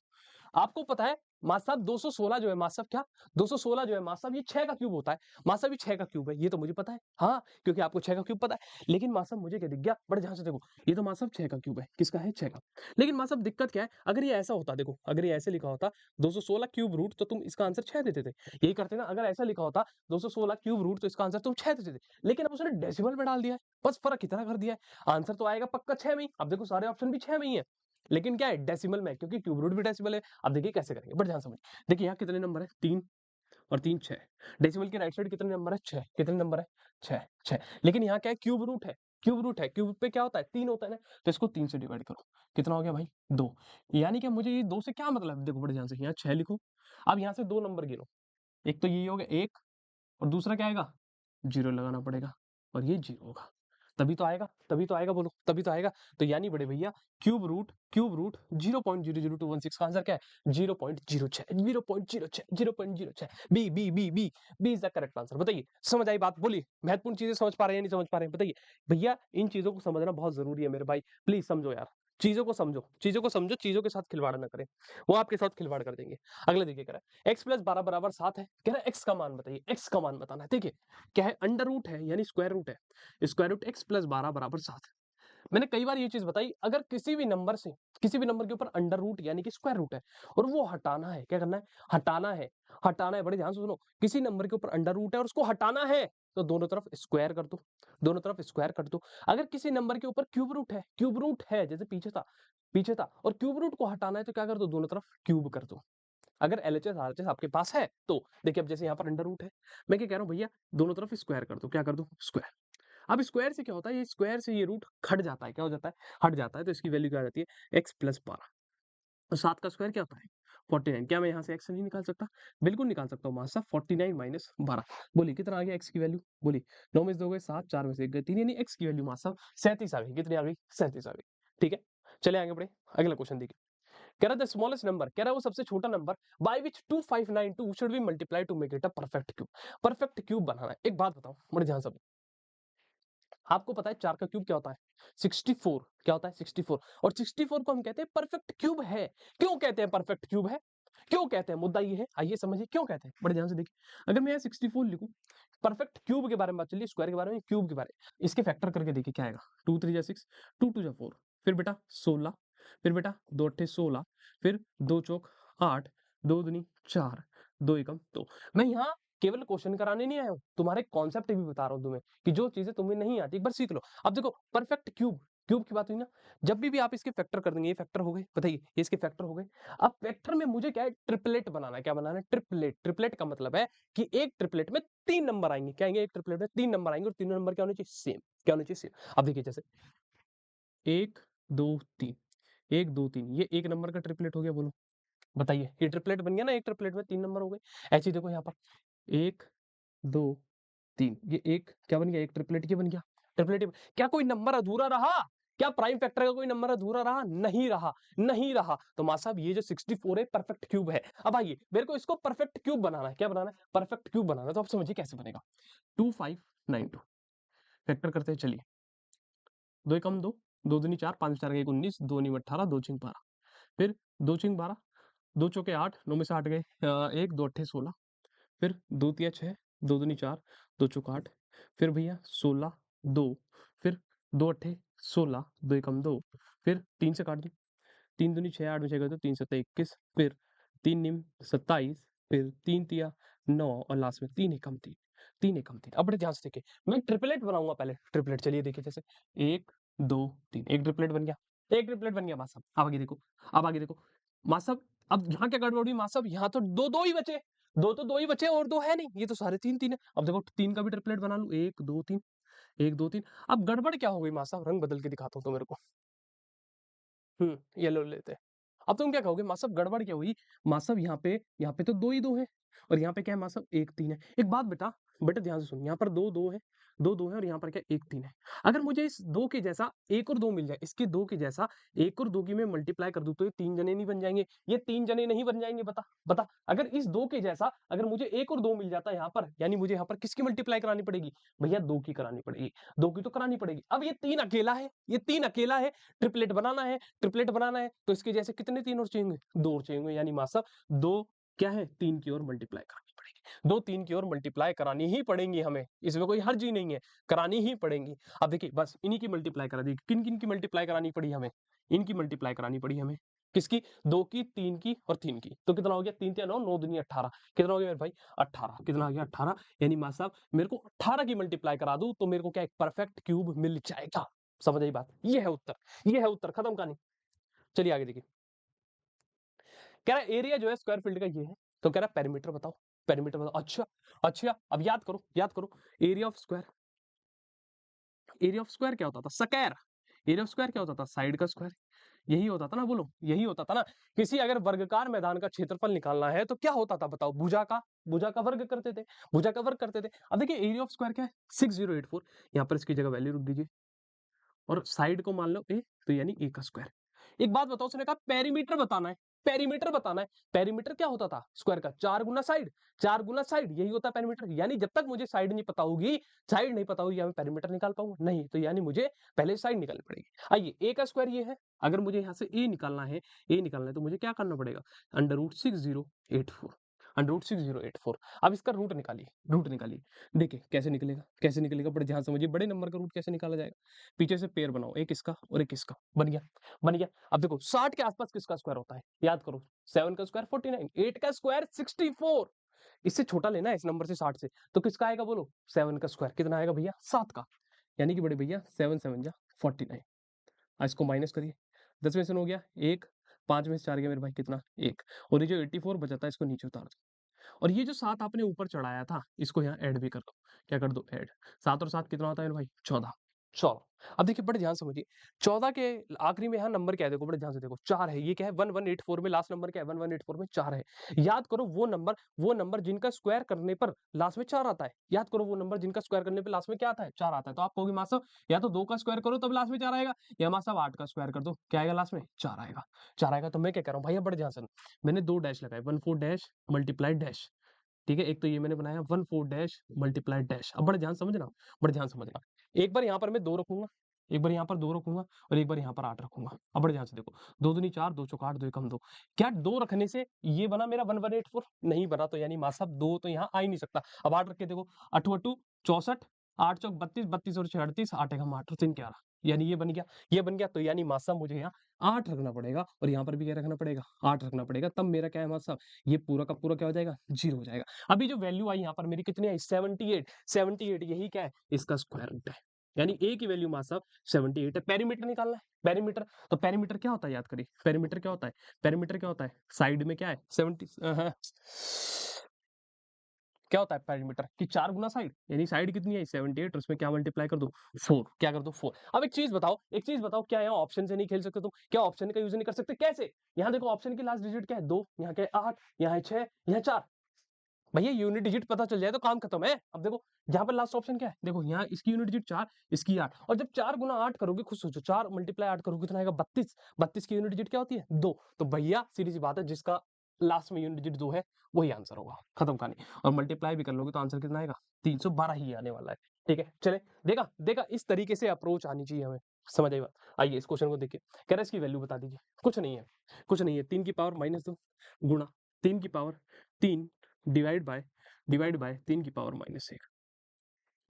[SPEAKER 1] आपको पता है मासाब 216 जो है, मासाब क्या? 216 जो है मासाब, ये 6 का क्यूब होता है। मासाब ये 6 का क्यूब है, ये तो मुझे पता है। हाँ, क्योंकि आपको 6 का क्यूब पता है। लेकिन मासाब मुझे क्या दिख गया? बड़े ध्यान से देखो, ये तो मासाब 6 का क्यूब है। किसका है? 6 का। लेकिन मासाब दिक्कत क्या है? अगर ये ऐसा होता, देखो अगर ये ऐसे लिखा होता 216 क्यूब रूट, तो तुम इसका आंसर 6 देते थे। यही करते ना, अगर ऐसा लिखा होता 216 क्यूब रूट, तो इसका आंसर तुम 6 देते थे। लेकिन अब उसने डेसिमल में डाल दिया है, बस फर्क इतना कर दिया है। आंसर तो आएगा पक्का 6 में ही। अब देखो सारे ऑप्शन भी 6 में ही है। लेकिन क्या है? डेसिमल में है, क्योंकि क्यूब रूट भी डेसिमल है। अब देखिए कैसे करेंगे, बड़े ध्यान से समझिए। देखिए यहाँ कितने नंबर है? 3 और 3 6। डेसिमल के राइट साइड कितने नंबर है? 6। कितने नंबर है? 6 6। लेकिन यहाँ क्या है? क्यूब रूट है। क्यूब रूट है, क्यूब पे क्या होता है? 3 होता है ना, तो इसको 3 से डिवाइड करो। कितना हो गया भाई? 2। यानी कि मुझे ये 2 से क्या मतलब है? देखो बड़े ध्यान से, यहाँ 6 लिखो। अब यहाँ से 2 नंबर गिनो। एक तो ये हो गया 1 और दूसरा क्या आएगा? 0 लगाना पड़ेगा और ये 0 होगा। तभी तो आएगा बोलो, तभी तो आएगा। तो यानी बड़े भैया क्यूब रूट 0.00216 का आंसर क्या है? 0.06 0.06 0.06। B B B B B is the correct answer. बताइए समझ आई बात? बोलिए, महत्वपूर्ण चीजें समझ पा रहे हैं, नहीं समझ पा रहे हैं? बताइए भैया, इन चीजों को समझना बहुत जरूरी है मेरे भाई। प्लीज समझो यार, चीजों को समझो, चीजों को समझो, चीजों के साथ खिलवाड़ ना करें, वो आपके साथ खिलवाड़ कर देंगे। अगले देखिए कह रहा है x + 12 = 7 है। कह रहा है x का मान बताइए, x का मान बताना है। देखिए क्या है? अंडर रूट है यानी स्क्वायर रूट है। Square root x + 12 = 7। मैंने कई बार ये चीज बताई, अगर किसी भी नंबर से, किसी भी नंबर के ऊपर अंडर रूट यानी कि स्क्वायर रूट है और वो हटाना है, क्या करना है? हटाना है। हटाना है, बड़े ध्यान से सुनो। किसी नंबर के ऊपर अंडर रूट है और उसको हटाना है, तो दोनों तरफ स्क्वायर कर दो। दोनों तरफ स्क्वायर कर दो। अगर किसी नंबर के ऊपर क्यूब रूट है जैसे पीछे था और क्यूब रूट को हटाना है, तो क्या कर दो? दोनों तरफ क्यूब कर दो। अगर एलएचएस आरएचएस आपके पास है तो देखिए, अब जैसे यहाँ पर अंडर रूट है, मैं क्या कह रहा हूँ भैया, दोनों तरफ स्क्वायर कर दो। क्या कर दो? स्क्वायर। अब स्क्वायर से क्या होता है? ये स्क्वायर से ये रूट हट जाता है। क्या हो जाता है? हट जाता है। तो इसकी वैल्यू क्या आ जाती है? x + 12। तो 7 का स्क्वायर क्या होता है? 49। क्या मैं यहाँ से x नहीं निकाल सकता? बिल्कुल निकाल सकता हूँ। मासा 49 - 12। बोलिए कितना आ गया x की वैल्यू? बोलिए 9 में से 2 गए 7, 4 में से 1 गए 3, यानी x की वैल्यू मासा 37 आ गई। कितनी आ गई? 37 आ गई। ठीक है, चले आगे बढ़े। अगला क्वेश्चन देखिए। कह रहा है द स्मॉलेस्ट नंबर, कह रहा है वो सबसे छोटा number by which 2592 should be multiply to make it a perfect cube. Perfect cube बनाना है। एक बात बताओ बड़े ध्यान से, आपको पता है 4 का क्यूब क्या होता है? 64। क्या होता है? 64। और 64 को हम कहते हैं परफेक्ट क्यूब है। क्यों कहते हैं परफेक्ट क्यूब है? क्यों कहते हैं? मुद्दा ये है, आइए समझिए क्यों कहते हैं। बड़े ध्यान से देखिए, अगर मैं यहाँ 64 लिखूं, परफेक्ट क्यूब के बारे में बात चलिए, स्क्वायर के बारे में, क्यूब के बारे में, इसके फैक्टर करके देखिए क्या आएगा। 2 3 जा 6, 2 2 जा 4, फिर बेटा 16, फिर बेटा 2 8 16, फिर 2 चौक 8, 2 दूनी 4, 2 एकम 2। मैं यहाँ केवल क्वेश्चन कराने नहीं आया हूँ, तुम्हारे कॉन्सेप्ट भी बता रहा हूँ तुम्हें कि जो चीजें तुम्हें नहीं आती एक बार सीख लो। अब देखो परफेक्ट क्यूब, क्यूब की बात हुई ना, जब भी आप इसके फैक्टर कर देंगे, ये फैक्टर हो गए, बताइए ये इसके फैक्टर हो गए। अब फैक्टर में मुझे क्या है? ट्रिपलेट बनाना है। क्या बनाना है? ट्रिपलेट। ट्रिपलेट का मतलब है कि एक ट्रिपलेट में 3 नंबर आएंगे। क्या आएंगे? एक ट्रिपलेट में 3 नंबर आएंगे और तीनों नंबर क्या होने चाहिए? सेम। क्या होने चाहिए? सेम। अब देखिए जैसे 1 2 3, 1 2 3, ये एक नंबर का ट्रिपलेट हो गया। बोलो बताइए, ये ट्रिपलेट बन गया ना, एक ट्रिपलेट में 3 नंबर हो गए। ऐसे ही देखो यहाँ पर 1 2 3, ये एक क्या बन गया? एक ट्रिपलेट ये बन गया। ट्रिपलेट क्या कोई नंबर अधूरा रहा? क्या प्राइम फैक्टर का कोई नंबर अधूरा रहा? नहीं रहा, नहीं रहा। तो मां साहब ये जो 64 है परफेक्ट क्यूब है। अब आइए मेरे को इसको परफेक्ट क्यूब बनाना है। क्या बनाना है? परफेक्ट क्यूब बनाना है। तो आप समझिए कैसे बनेगा। 2592 फैक्टर करते हैं, चलिए। 2 एकम 2, 2 दूनी 4, 5 4 1 19, 2 नीम 18, 2 छिंग 12, फिर 2 छिंग 12, 2 चौके 8, 9 में से 8 गए 1, 2 अट्ठे 16, फिर 2 तिया 6, 2 दूनी 4, 2 चौका 8, फिर भैया 16, 2, फिर 2 अट्ठे 16, 2 एकम 2, फिर 3 से काट दो, 3 दूनी 6, 8 में 6 कर दो, 3 सत्ते 21, फिर 3 निम 27, फिर 3 तिया 9 और लास्ट में 3 एकम 3, 3 एकम 3। अब बड़े ध्यान से देखिए, मैं ट्रिपलेट बनाऊंगा पहले। ट्रिपलेट चलिए देखिए, जैसे 1 2 3, एक ट्रिपलेट बन गया, एक ट्रिपलेट बन गया मां साहब। अब आगे देखो, अब आगे देखो मां साहब। अब यहाँ क्या गड़बड़ हुई मां साहब? यहाँ तो दो दो ही बचे, दो तो दो ही बचे और दो है नहीं, ये तो सारे तीन तीन है। अब देखो तीन का भी ट्रिपलेट बना लूं, 1 2 3, 1 2 3। अब गड़बड़ क्या हो गई मां साहब? रंग बदल के दिखाता हूँ तो मेरे को। येलो लेते हैं। अब तुम क्या कहोगे माँ साहब गड़बड़ क्या हुई? माँ साहब यहाँ पे तो 2 ही 2 हैं और यहाँ पे क्या है माँ साहब 1 3 है। एक बात बेटा, बेटा ध्यान से सुन, यहाँ पर 2 2 है, 2 2 है और यहाँ पर क्या 1 3 है। अगर मुझे इस 2 के जैसा 1 और 2 मिल जाए, इसके 2 के जैसा 1 और 2 की मैं मल्टीप्लाई कर दूं तो ये 3 जने नहीं बन जाएंगे? ये 3 जने नहीं बन जाएंगे? बता, बता। अगर इस 2 के जैसा अगर मुझे 1 और 2 मिल जाता है यहाँ पर, यानी मुझे यहाँ पर किसकी मल्टीप्लाई करानी पड़ेगी? भैया 2 की करानी पड़ेगी, 2 की तो करानी पड़ेगी। अब ये 3 अकेला है, ये 3 अकेला है, ट्रिपलेट बनाना है, ट्रिपलेट बनाना है तो इसके जैसे कितने 3 और चाहिए? 2 और चाहिए, यानी माँ साहब 2 क्या है 3 की ओर मल्टीप्लाई करानी पड़ेगी। 2 3 की ओर मल्टीप्लाई करानी ही पड़ेंगी हमें, इसमें कोई हर्ज ही नहीं है, करानी ही पड़ेंगी। अब देखिए बस इन्हीं की मल्टीप्लाई करा दी। किन किन की मल्टीप्लाई करानी पड़ी हमें? इनकी मल्टीप्लाई करानी पड़ी हमें। किसकी? 2 की, 3 की और 3 की। तो कितना हो गया? 3 3 9, 9 दूनी 18। कितना हो गया मेरे भाई? 18। कितना आ गया? 18। यानी माँ साहब मेरे को 18 की मल्टीप्लाई करा दूं तो मेरे को क्या एक परफेक्ट क्यूब मिल जाएगा। समझ आई बात? ये है उत्तर, ये है उत्तर, खत्म कहानी। चलिए आगे देखिए। कह रहा है एरिया जो है स्क्वायर फील्ड का ये है, तो कह रहा है पेरीमीटर बताओ, पेरीमीटर बताओ। अच्छा, अच्छा अब याद करो, याद करो। Area of square, area of square क्या होता था? स्क्वायर। एरिया ऑफ स्क्वायर क्या होता था? साइड का स्क्वायर। यही होता था ना, बोलो यही होता था ना। किसी अगर वर्गाकार मैदान का क्षेत्रफल निकालना है तो क्या होता था बताओ? भुजा का, भुजा का वर्ग करते थे, भुजा का वर्ग करते थे। अब देखिए एरिया ऑफ स्क्वायर क्या है? 6084। यहाँ पर इसकी जगह वैल्यू रख दीजिए और साइड को मान लो ए, तो यानी ए का स्क्वायर। एक बात बताओ, उसने कहा पेरीमीटर बताना है, पेरीमीटर बताना है। पेरीमीटर क्या होता था स्क्वायर का? 4 गुना साइड, 4 गुना साइड, यही होता है पेरीमीटर। यानी जब तक मुझे साइड नहीं पता होगी, साइड नहीं पता होगी, मैं पेरीमीटर निकाल पाऊंगा नहीं। तो यानी मुझे पहले साइड निकालनी पड़ेगी। आइए ए का स्क्वायर ये है, अगर मुझे यहाँ से ए निकालना है, ए निकालना है तो मुझे क्या करना पड़ेगा? √6084, √6084। अब इसका रूट निकालिए, रूट निकालिए। देखिए कैसे निकलेगा, कैसे निकलेगा, बड़े ध्यान समझिए। बड़े नंबर का रूट कैसे निकाला जाएगा? पीछे से पेयर बनाओ, एक इसका और एक इसका, बन गया, बन गया। अब देखो 60 के आसपास किसका स्क्वायर होता है? याद करो, 7 का स्क्वायर 49, 8 का स्क्वायर 64। इससे छोटा लेना है इस नंबर से 60 से, तो किसका आएगा बोलो? 7 का स्क्वायर कितना आएगा भैया? 7 का। यानी कि बड़े भैया 7 7 जा 49। इसको माइनस करिए, 10 में से हो गया 1, 5 में से 4 गया मेरे भाई कितना? 1। और ये जो 84 बचा था इसको नीचे उतार दो और ये जो 7 आपने ऊपर चढ़ाया था इसको यहाँ ऐड भी कर दो। क्या कर दो? ऐड। 7 और 7 कितना होता है मेरे भाई? 14। चलो अब देखिए बड़े ध्यान से समझिए, 14 के आखिरी में यहाँ नंबर क्या है? देखो बड़े ध्यान से देखो, 4 है। ये क्या है? 1184 में लास्ट नंबर क्या है? 1184 में 4 है। याद करो वो नंबर जिनका स्क्वायर करने पर लास्ट में 4 आता है। याद करो वो नंबर जिनका स्क्वायर करने पर लास्ट में क्या आता है? 4 आता है। तो आप कहोगे मास्टर या तो 2 का स्क्वायर करो तब लास्ट में 4 आएगा, या मास्टर 8 का स्क्वायर कर दो, क्या आएगा लास्ट में? 4 आएगा। 4 आएगा। तो मैं क्या कह रहा हूँ भैया बड़े ध्यान से, मैंने 2 डैश लगाए, 14 डैश मल्टीप्लाई डैश। ठीक है, एक तो ये मैंने बनाया 14 डैश मल्टीप्लाई डैश। अब बड़े ध्यान समझना, बड़े ध्यान समझना। एक बार यहाँ पर मैं 2 रखूंगा, एक बार यहाँ पर 2 रखूंगा और एक बार यहाँ पर 8 रखूंगा। अब बड़े ध्यान से देखो, 2 दूनी 4, 2 चौका 8, 2 एकम 2। क्या 2 रखने से ये बना मेरा 1184? नहीं बना। तो यानी माँ साहब 2 तो यहाँ आ ही नहीं सकता। अब 8 रख के देखो, 8 8 64, 8 चौक 32, 32 और 6 38, 8 एकम 8 और 3 11, यानी ये बन गया, ये बन गया। तो यानी माँ साहब मुझे यहाँ 8 रखना पड़ेगा और यहाँ पर भी क्या रखना पड़ेगा? 8 रखना पड़ेगा। तब मेरा क्या है माँ साहब? ये पूरा का पूरा क्या हो जाएगा? 0 हो जाएगा। अभी जो वैल्यू आई यहाँ पर मेरी कितनी आई? 78, 78। यही क्या है? इसका स्क्वायर रूट है। यानी ए की वैल्यू मां साहब 78 है। पेरीमीटर निकालना है, पेरीमीटर। तो पेरीमीटर क्या होता है? याद करिए, पेरीमीटर क्या होता है? पेरीमीटर क्या होता है? साइड में क्या है? 70 क्या होता है पेरीमीटर की 4 गुना साइड, यानी साइड कितनी है? 78 और उसमें क्या मल्टीप्लाई कर दो? 4। क्या कर दो? 4। अब एक चीज बताओ, एक चीज बताओ, क्या यहाँ ऑप्शन से नहीं खेल सकते तुम? क्या ऑप्शन का यूज नहीं कर सकते? कैसे? यहाँ देखो ऑप्शन की लास्ट डिजिट क्या है? 2, यहाँ क्या है? 8, यहाँ है 6, यहाँ 4। भैया यूनिट डिजिट पता चल जाए तो काम खत्म है। अब देखो यहाँ पर लास्ट ऑप्शन क्या है, देखो यहाँ इसकी यूनिट डिजिट 4, इसकी 8, और जब 4 गुना 8 करोगे, खुद सोचो 4 मल्टीप्लाई 8 करोगे कितना आएगा, 32। 32 की यूनिट डिजिट क्या होती है, 2। तो भैया सीधी सी बात है, जिसका लास्ट में यूनिट डिजिट 2 है वही आंसर होगा, खत्म कहानी। और मल्टीप्लाई भी कर लोगे तो आंसर कितना आएगा, 312 ही आने वाला है। ठीक है, चले देखा देखा, इस तरीके से अप्रोच आनी चाहिए हमें, समझ आई बात। आइए इस क्वेश्चन को देखिए, कह रहा है इसकी वैल्यू बता दीजिए। कुछ नहीं है, कुछ नहीं है, 3 की पावर -2 गुणा 3 की पावर 3 डिवाइड बाय 3 की पावर -1।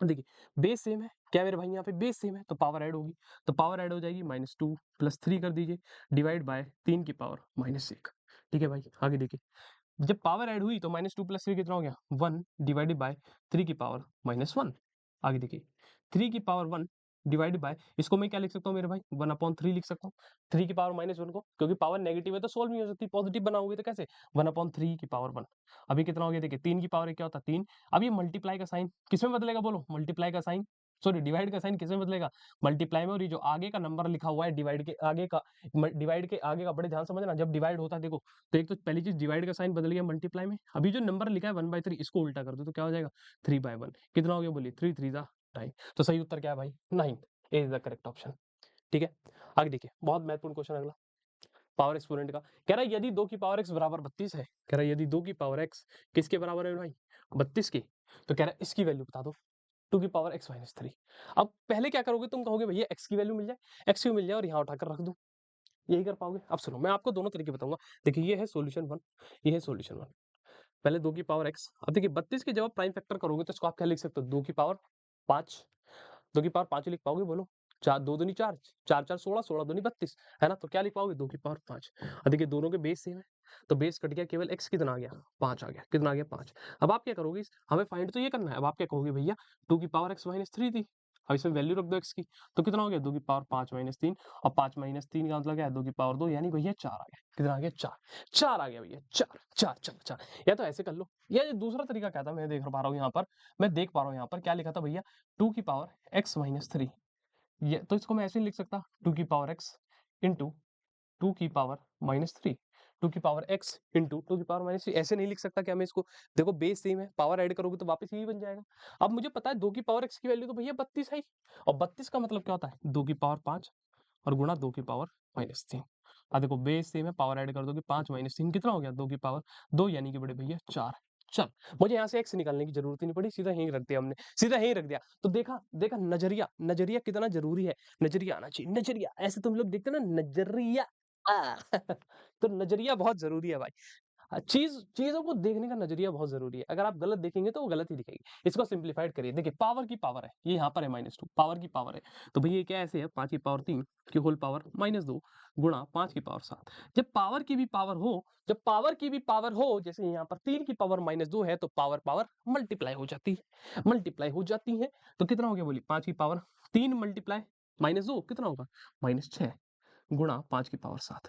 [SPEAKER 1] देखिए बेस सेम है क्या मेरे भाई, यहाँ पे बेस सेम है तो पावर ऐड होगी, तो पावर ऐड हो जाएगी -2 + 3 कर दीजिए डिवाइड बाय 3 की पावर -1। ठीक है भाई, आगे देखिए, जब पावर ऐड हुई तो -2 + 3 कितना हो गया, 1 डिवाइडेड बाय 3 की पावर -1। आगे देखिए 3 की पावर 1 डिवाइड बाय, इसको मैं क्या लिख सकता हूँ मेरे भाई, 1/3 लिख सकता हूँ। 3 की पावर -1 को, क्योंकि पावर नेगेटिव है तो सोल्व नहीं हो सकती, पॉजिटिव बनाओगे तो कैसे, 1/3 की पावर 1। अभी कितना हो गया, देखिए 3 की पावर क्या होता है, 3। अब ये मल्टीप्लाई का साइन किसमें बदलेगा, बोलो, मल्टीप्लाई का साइन, सॉरी डिवाइड का साइन किसमें बदलेगा, मल्टीप्लाई में। और ये जो आगे का नंबर लिखा हुआ है डिवाइड के आगे का, डिवाइड के आगे का बड़े ध्यान से समझना, जब डिवाइड होता है देखो, तो एक तो पहली चीज डिवाइड का साइन बदल गया मल्टीप्लाई में। अभी जो नंबर लिखा है 1/3, इसको उल्टा कर दो तो क्या हो जाएगा, 3/1। कितना हो गया बोलिए, 3 3 जा 9। तो सही उत्तर क्या है भाई, 9। ए इज द करेक्ट ऑप्शन। ठीक है, आगे देखिए, बहुत महत्वपूर्ण क्वेश्चन अगला, पावर एक्सपोनेंट का। कह रहा है यदि 2 की पावर x बराबर 32 है, कह रहा है यदि 2 की पावर x किसके बराबर है भाई, 32 की, तो कह रहा है इसकी वैल्यू बता दो, 2 की पावर x - 3। अब पहले क्या करोगे, तुम कहोगे भैया x की वैल्यू मिल जाए, x की मिल जाए और यहाँ उठाकर रख दो, यही कर पाओगे। अब सुनो, मैं आपको दोनों तरीके बताऊंगा। देखिए ये है सॉल्यूशन 1, ये है सॉल्यूशन 1। पहले 2 की पावर x, अब देखिए 32 की जब आप प्राइम फैक्टर करोगे तो इसको आप क्या लिख सकते हो, 2 की पावर 5। 2 की पावर 5 लिख पाओगे, बोलो, 4 2 दूनी 4, 4 4 16, 16 दूनी 32, है ना, तो क्या लिख पाओगे, 2 की पावर 5। अब देखिए दोनों के बेस सेम है, तो बेस कट गया, केवल x कितना आ गया, 5 आ गया, कितना आ गया, 5। अब आप क्या करोगे, हमें फाइंड तो ये करना है, अब आप क्या कहोगे भैया, 2 की पावर x - 3 थी, अब इसमें वैल्यू रख दो x की, तो कितना हो गया, 2 की पावर 5 - 3, और 5 - 3 का मतलब क्या है, 2 की पावर 2, यानी भैया 4 आ गया, कितना आ गया, 4। 4 आ गया भैया, 4 4 4 4। या तो ऐसे कर लो, या ये दूसरा तरीका क्या था, मैं देख पा रहा हूँ यहाँ पर, मैं देख पा रहा हूँ यहाँ पर क्या लिखा था भैया, 2 की पावर x - 3, ये तो इसको मैं ऐसे नहीं लिख सकता, 2 की पावर x इंटू 2 की पावर -3, 2 की पावर x इंटू 2 की पावर -3, ऐसे नहीं लिख सकता क्या मैं इसको। देखो बेस सेम है, पावर ऐड करोगे तो वापस यही बन जाएगा। अब मुझे पता है 2 की पावर x की वैल्यू तो भैया 32 है ही, और 32 का मतलब क्या होता है, 2 की पावर 5 और गुणा 2 की पावर -3। अब देखो बेस सेम है, पावर ऐड कर दोगे, 5 - 3 कितना हो गया, 2 की पावर 2, यानी कि बड़े भैया 4। चल, मुझे यहाँ से x निकालने की जरूरत ही नहीं पड़ी, सीधा यहीं रख दिया हमने, सीधा यहीं रख दिया। तो देखा देखा, नजरिया नजरिया कितना जरूरी है, नजरिया आना चाहिए, नजरिया, ऐसे तुम लोग देखते हो ना, नजरिया तो नजरिया बहुत जरूरी है भाई। चीज़ों को देखने का नज़रिया बहुत ज़रूरी है। अगर आप गलत देखेंगे तो वो गलत ही दिखेगी। इसको सिम्प्लीफाइड करिए। देखिए पावर की पावर है, ये यहाँ पर है -2, पावर की पावर है। तो भई ये क्या ऐसे है, 5 की पावर 3 की होल पावर -2 गुणा 5 की पावर 7। जब पावर की भी पावर हो, जब पावर की भी पावर हो, जैसे यहाँ पर 3 की पावर -2 है, तो पावर पावर मल्टीप्लाई हो जाती है, मल्टीप्लाई हो जाती है। तो कितना हो गया बोलिए, 5 की पावर 3 मल्टीप्लाई -2 कितना होगा, -6 गुणा 5 की पावर 7।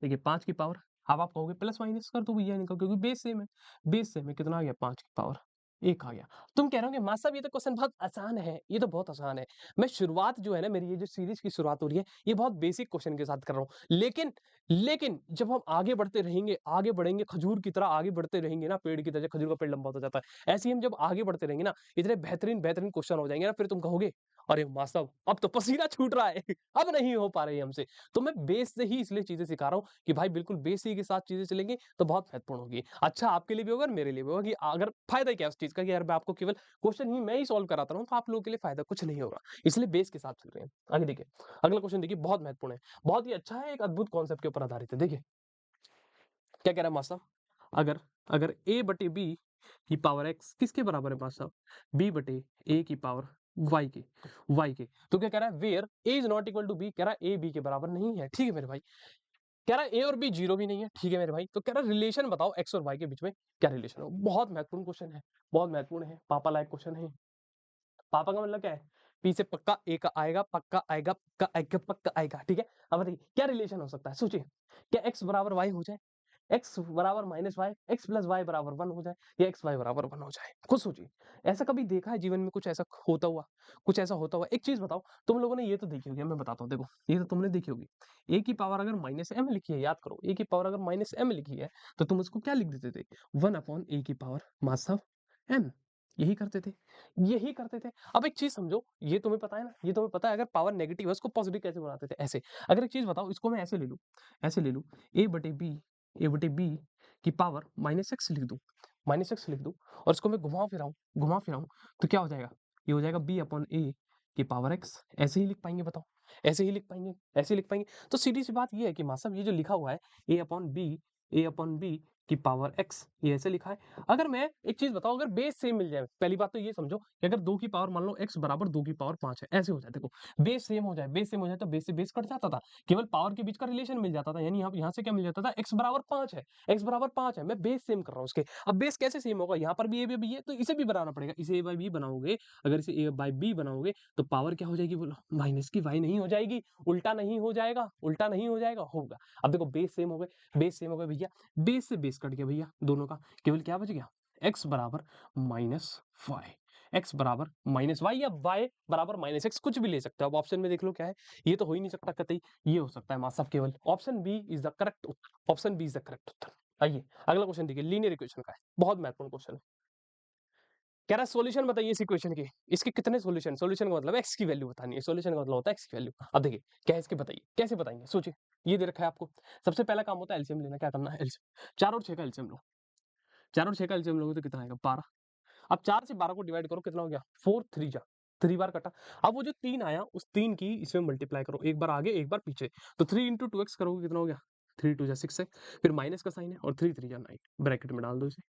[SPEAKER 1] देखिए 5 की पावर, अब आप कहोगे प्लस माइनस कर दो भैया इनका, क्योंकि बेस सेम है, बेस सेम है, कितना आ गया, 5 की पावर 1 आ गया। तुम कह रहे होगे माँ साहब ये तो क्वेश्चन बहुत आसान है, ये तो बहुत आसान है। मैं शुरुआत जो है ना, मेरी ये जो सीरीज की शुरुआत हो रही है, ये बहुत बेसिक क्वेश्चन के साथ कर रहा हूँ। लेकिन जब हम आगे बढ़ते रहेंगे, आगे बढ़ेंगे, खजूर की तरह आगे बढ़ते रहेंगे ना, पेड़ की तरह, खजूर का पेड़ लंबा होता जाता है, ऐसे ही हम जब आगे बढ़ते रहेंगे ना, इतने बेहतरीन बेहतरीन क्वेश्चन हो जाएंगे ना, फिर तुम कहोगे अरे माँ साहब अब तो पसीना छूट रहा है अब नहीं हो पा रही है हमसे। तो मैं बेस से ही इसलिए चीजें सिखा रहा हूँ कि भाई बिल्कुल बेस ही के साथ चीजें चलेंगी तो बहुत महत्वपूर्ण होगी। अच्छा आपके लिए भी होगा और मेरे लिए भी होगा, कि अगर फायदा क्या है उस चीज का, कि यार मैं आपको केवल क्वेश्चन ही मैं ही सॉल्व कराता रहा हूँ, तो आप लोगों के लिए फायदा कुछ नहीं होगा। इसलिए बेस के साथ चल रहे हैं। आगे देखिए, अगला क्वेश्चन देखिए, बहुत महत्वपूर्ण है, बहुत ही अच्छा है, एक अद्भुत कॉन्सेप्ट के ऊपर आधारित है। देखिए क्या कह रहा है मास्टर, अगर अगर a बटे b की पावर x किसके बराबर है मास्टर, b बटे a की पावर y के। तो क्या कह रहा है, where a is not equal to b, कह रहा है a b के बराबर नहीं है। ठीक है मेरे भाई, कह रहा है ए और बी जीरो भी नहीं है। ठीक है मेरे भाई, तो कह रहा है रिलेशन बताओ एक्स और वाई के बीच में क्या रिलेशन हो। बहुत महत्वपूर्ण क्वेश्चन है, बहुत महत्वपूर्ण है, पापा लायक क्वेश्चन है। पापा का मतलब क्या है, पी से पक्का ए का आएगा, पक्का आएगा, पक्का आएगा, पक्का आएगा। ठीक है, अब बताइए क्या रिलेशन हो सकता है, सोचिए, क्या एक्स बराबर वाई हो जाए, एक्स बराबर minus Y, X plus Y बराबर 1 हो जाए या एक्स वाई बराबर 1 हो जाए। खुद सोचिए, ऐसा कभी देखा है जीवन में कुछ ऐसा होता हुआ? कुछ ऐसा होता हुआ? एक चीज़ बताओ, तुम लोगों ने ये तो देखी होगी, मैं बताता हूँ देखो, ये तो तुमने देखी होगी। ए की पावर अगर माइनस एम लिखी है, याद करो, ए की पावर अगर माइनस एम लिखी है, तो तुम उसको क्या लिख देते थे? 1 अपॉन ए की पावर मास्टफ एम। यही करते थे, यही करते थे। अब एक चीज़ समझो, ये तुम्हें पता है ना, ये तुम्हें पता है अगर पावर नेगेटिव है उसको पॉजिटिव कैसे बनाते थे? ऐसे। अगर एक चीज़ बताओ, इसको मैं ऐसे ले लूँ, ऐसे ले लूँ, ए बटे बी, ए बटे बी की पावर माइनस एक्स लिख दूँ, माइनस एक्स लिख दूँ और इसको मैं घुमा फिराऊँ, तो क्या हो जाएगा? ये हो जाएगा बी अपॉन ए की पावर एक्स। ऐसे ही लिख पाएँगे बताओ? ऐसे ही लिख पाएँगे? ऐसे ही लिख पाएँगे? तो सीधी-सी बात ये है कि माँ साहब ये जो लिखा हुआ है ए अपॉन बी की पावर एक्स, ये ऐसे लिखा है। अगर मैं एक चीज़ बताओ, अगर बेस सेम मिल जाए, पहली बात तो ये समझो कि अगर 2 की पावर मान लो x बराबर 2 की पावर 5 है, ऐसे हो जाए देखो, बेस सेम हो जाए, बेस सेम हो जाए तो बेस से बेस कट जाता था। केवल पावर के बीच का रिलेशन मिल जाता था, यानी यहाँ से क्या मिल जाता था? x बराबर 5 है, x बराबर 5 है, मैं बेस सेम कर रहा हूँ उसके। अब बेस कैसे सेम होगा? यहाँ पर भी a भी है, तो इसे भी बनाना पड़ेगा। इसे a बाय b बनाओगे, अगर इसे a बाय b बनाओगे, तो पावर क्या हो जाएगी बोलो? माइनस की y नहीं हो जाएगी, उल्टा नहीं हो जाएगा, उल्टा नहीं हो जाएगा, होगा। अब देखो बेस सेम हो गए, बेस सेम हो गए भैया, बेस से बेस कट गया भैया दोनों का, केवल क्या बच गया? x बराबर माइनस वाई, एक्स बराबर माइनस वाई या y बराबर माइनस एक्स, कुछ भी ले सकते हो। अब ऑप्शन में देख लो क्या है, ये तो हो ही नहीं सकता कतई, ये हो सकता है मां साहब केवल option B is the correct उत्तर, option B is the correct उत्तर। आइए अगला क्वेश्चन देखिए, लीनियर इक्वेशन का है, बहुत महत्वपूर्ण क्वेश्चन है। कह रहा है सॉल्यूशन बताइए इस इक्वेशन के, इसके कितने सॉल्यूशन, सॉल्यूशन का मतलब एक्स की वैल्यू बतानी है, सॉल्यूशन का मतलब होता है एक्स की वैल्यू। अब देखिए क्या है इसके, बताइए कैसे बताएंगे, सोचिए। ये दे रखा है आपको, सबसे पहला काम होता है एलसीएम लेना, क्या करना है? एलसीएम, 4 और 6 का एलसीएम लो, 4 और 6 का एलसीएम लोगे तो कितना आएगा? 12। अब 4 से 12 को डिवाइड करो, कितना हो गया? 4 3 जा, 3 बार कटा। अब वो जो 3 आया, उस 3 की इसमें मल्टीप्लाई करो, एक बार आगे एक बार पीछे, तो 3 इंटू 2x करोगे, कितना हो गया? 3 2 जा 6 है, फिर माइनस का साइन है और 3 3 जा 9, ब्रैकेट में डाल दो इसे।